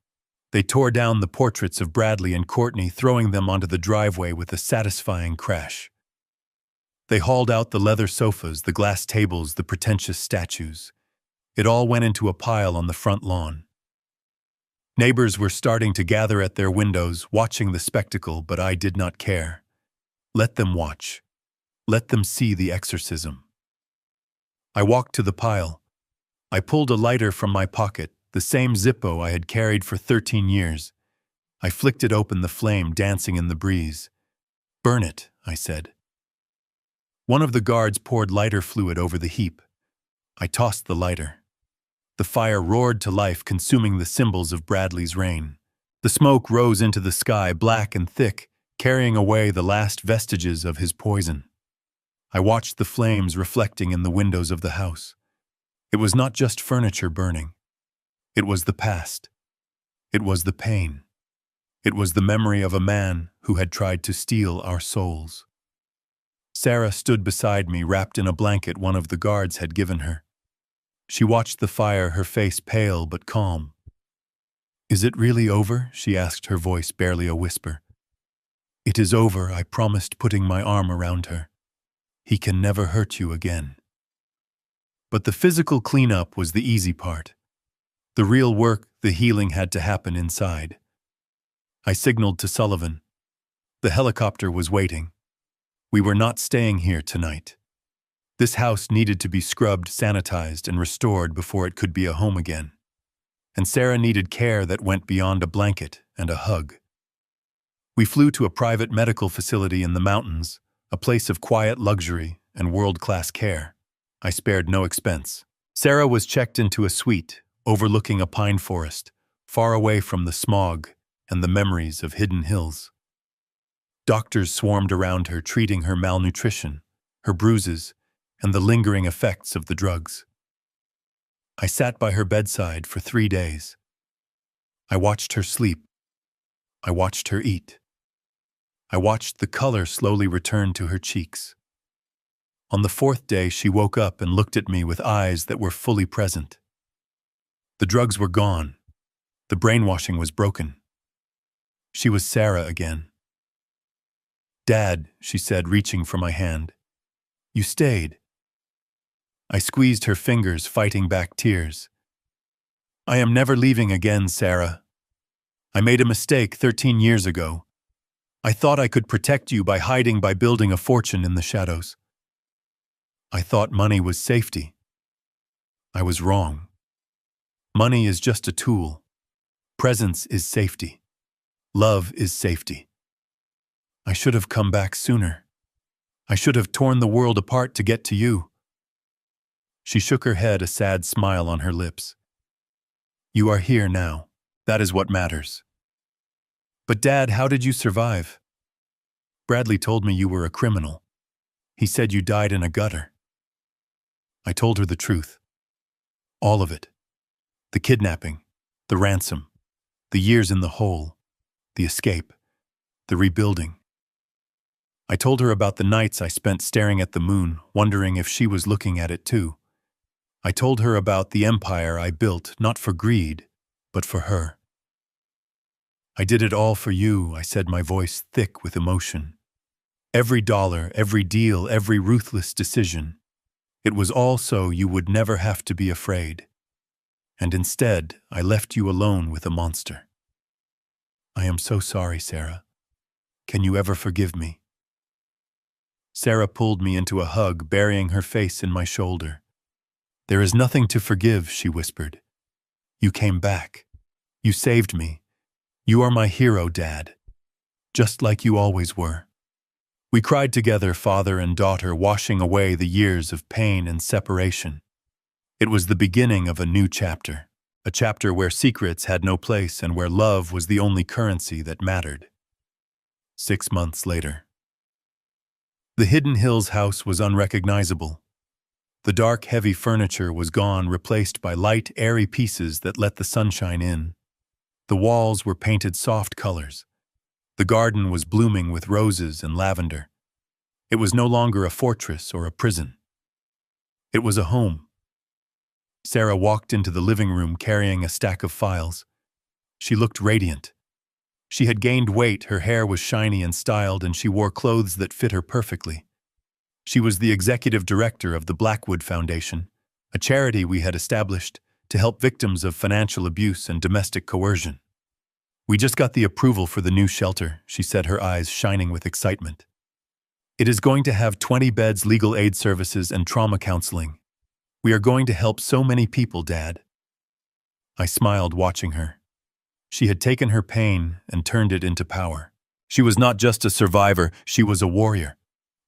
They tore down the portraits of Bradley and Courtney, throwing them onto the driveway with a satisfying crash. They hauled out the leather sofas, the glass tables, the pretentious statues. It all went into a pile on the front lawn. Neighbors were starting to gather at their windows, watching the spectacle, but I did not care. Let them watch. Let them see the exorcism. I walked to the pile. I pulled a lighter from my pocket, the same Zippo I had carried for 13 years. I flicked it open, the flame dancing in the breeze. "Burn it," I said. One of the guards poured lighter fluid over the heap. I tossed the lighter. The fire roared to life, consuming the symbols of Bradley's reign. The smoke rose into the sky, black and thick, carrying away the last vestiges of his poison. I watched the flames reflecting in the windows of the house. It was not just furniture burning. It was the past. It was the pain. It was the memory of a man who had tried to steal our souls. Sarah stood beside me, wrapped in a blanket one of the guards had given her. She watched the fire, her face pale but calm. "Is it really over?" she asked, her voice barely a whisper. "It is over," I promised, putting my arm around her. "He can never hurt you again." But the physical cleanup was the easy part. The real work, the healing, had to happen inside. I signaled to Sullivan. The helicopter was waiting. We were not staying here tonight. This house needed to be scrubbed, sanitized, and restored before it could be a home again. And Sarah needed care that went beyond a blanket and a hug. We flew to a private medical facility in the mountains, a place of quiet luxury and world-class care. I spared no expense. Sarah was checked into a suite overlooking a pine forest, far away from the smog and the memories of hidden hills. Doctors swarmed around her, treating her malnutrition, her bruises, and the lingering effects of the drugs. I sat by her bedside for 3 days. I watched her sleep. I watched her eat. I watched the color slowly return to her cheeks. On the 4th day, she woke up and looked at me with eyes that were fully present. The drugs were gone. The brainwashing was broken. She was Sarah again. "Dad," she said, reaching for my hand. "You stayed." I squeezed her fingers, fighting back tears. "I am never leaving again, Sarah. I made a mistake 13 years ago. I thought I could protect you by hiding, by building a fortune in the shadows. I thought money was safety. I was wrong. Money is just a tool. Presence is safety. Love is safety. I should have come back sooner. I should have torn the world apart to get to you." She shook her head, a sad smile on her lips. "You are here now. That is what matters." "But Dad, how did you survive?" "Bradley told me you were a criminal. He said you died in a gutter." I told her the truth. All of it. The kidnapping, the ransom, the years in the hole, the escape, the rebuilding. I told her about the nights I spent staring at the moon, wondering if she was looking at it too. I told her about the empire I built, not for greed, but for her. "I did it all for you," I said, my voice thick with emotion. "Every dollar, every deal, every ruthless decision. It was all so you would never have to be afraid. And instead, I left you alone with a monster. I am so sorry, Sarah. Can you ever forgive me?" Sarah pulled me into a hug, burying her face in my shoulder. "There is nothing to forgive," she whispered. "You came back. You saved me. You are my hero, Dad. Just like you always were." We cried together, father and daughter, washing away the years of pain and separation. It was the beginning of a new chapter, a chapter where secrets had no place and where love was the only currency that mattered. 6 months later. The Hidden Hills house was unrecognizable. The dark, heavy furniture was gone, replaced by light, airy pieces that let the sunshine in. The walls were painted soft colors. The garden was blooming with roses and lavender. It was no longer a fortress or a prison. It was a home. Sarah walked into the living room carrying a stack of files. She looked radiant. She had gained weight, her hair was shiny and styled, and she wore clothes that fit her perfectly. She was the executive director of the Blackwood Foundation, a charity we had established to help victims of financial abuse and domestic coercion. We just got the approval for the new shelter, she said, her eyes shining with excitement. It is going to have 20 beds, legal aid services, and trauma counseling. We are going to help so many people, Dad. I smiled, watching her. She had taken her pain and turned it into power. She was not just a survivor, she was a warrior.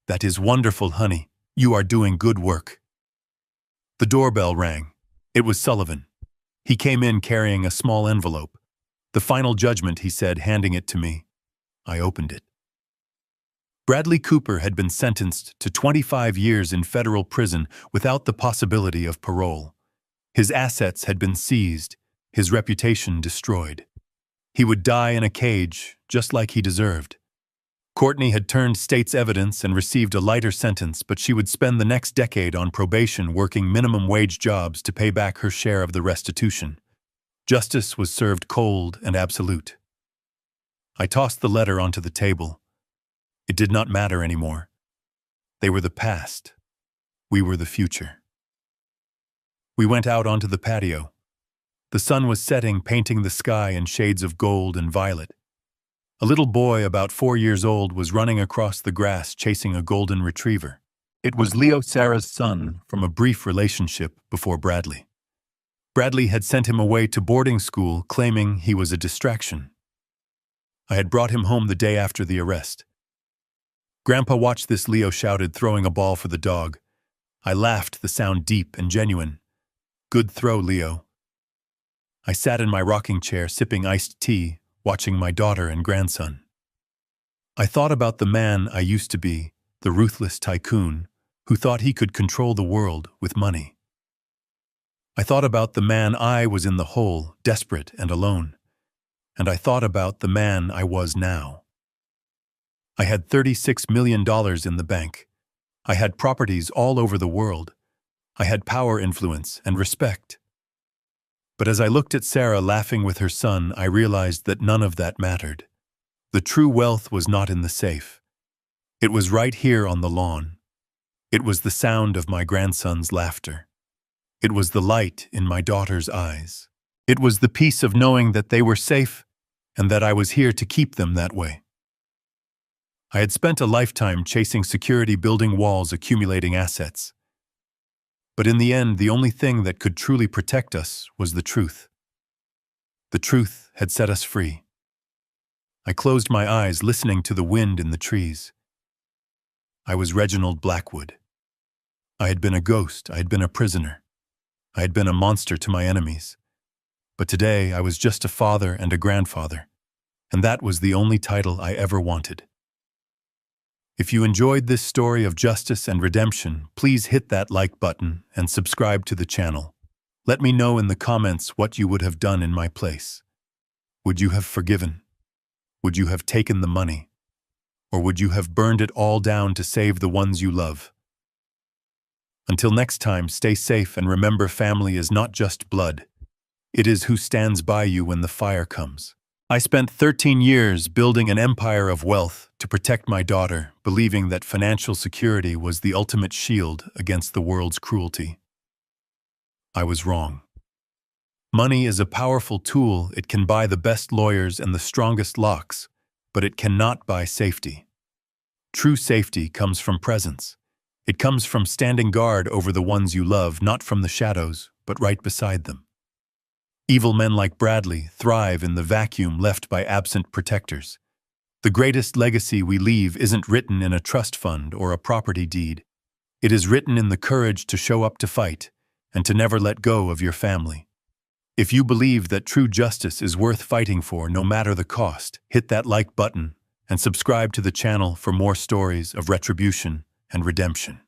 That is wonderful, honey. You are doing good work. The doorbell rang. It was Sullivan. He came in carrying a small envelope. The final judgment, he said, handing it to me. I opened it. Bradley Cooper had been sentenced to 25 years in federal prison without the possibility of parole. His assets had been seized, his reputation destroyed. He would die in a cage, just like he deserved. Courtney had turned state's evidence and received a lighter sentence, but she would spend the next decade on probation working minimum wage jobs to pay back her share of the restitution. Justice was served cold and absolute. I tossed the letter onto the table. It did not matter anymore. They were the past. We were the future. We went out onto the patio. The sun was setting, painting the sky in shades of gold and violet. A little boy about 4 years old was running across the grass chasing a golden retriever. It was Leo, Sarah's son, from a brief relationship before Bradley. Bradley had sent him away to boarding school, claiming he was a distraction. I had brought him home the day after the arrest. Grandpa, watch this, Leo shouted, throwing a ball for the dog. I laughed, the sound deep and genuine. Good throw, Leo. I sat in my rocking chair, sipping iced tea, watching my daughter and grandson. I thought about the man I used to be, the ruthless tycoon, who thought he could control the world with money. I thought about the man I was in the hole, desperate and alone. And I thought about the man I was now. I had $36 million in the bank. I had properties all over the world. I had power, influence, and respect. But as I looked at Sarah laughing with her son, I realized that none of that mattered. The true wealth was not in the safe. It was right here on the lawn. It was the sound of my grandson's laughter. It was the light in my daughter's eyes. It was the peace of knowing that they were safe and that I was here to keep them that way. I had spent a lifetime chasing security, building walls, accumulating assets. But in the end, the only thing that could truly protect us was the truth. The truth had set us free. I closed my eyes, listening to the wind in the trees. I was Reginald Blackwood. I had been a ghost. I had been a prisoner. I had been a monster to my enemies. But today, I was just a father and a grandfather, and that was the only title I ever wanted. If you enjoyed this story of justice and redemption, please hit that like button and subscribe to the channel. Let me know in the comments what you would have done in my place. Would you have forgiven? Would you have taken the money? Or would you have burned it all down to save the ones you love? Until next time, stay safe and remember, family is not just blood. It is who stands by you when the fire comes. I spent 13 years building an empire of wealth to protect my daughter, believing that financial security was the ultimate shield against the world's cruelty. I was wrong. Money is a powerful tool. It can buy the best lawyers and the strongest locks, but it cannot buy safety. True safety comes from presence. It comes from standing guard over the ones you love, not from the shadows, but right beside them. Evil men like Bradley thrive in the vacuum left by absent protectors. The greatest legacy we leave isn't written in a trust fund or a property deed. It is written in the courage to show up to fight and to never let go of your family. If you believe that true justice is worth fighting for no matter the cost, hit that like button and subscribe to the channel for more stories of retribution and redemption.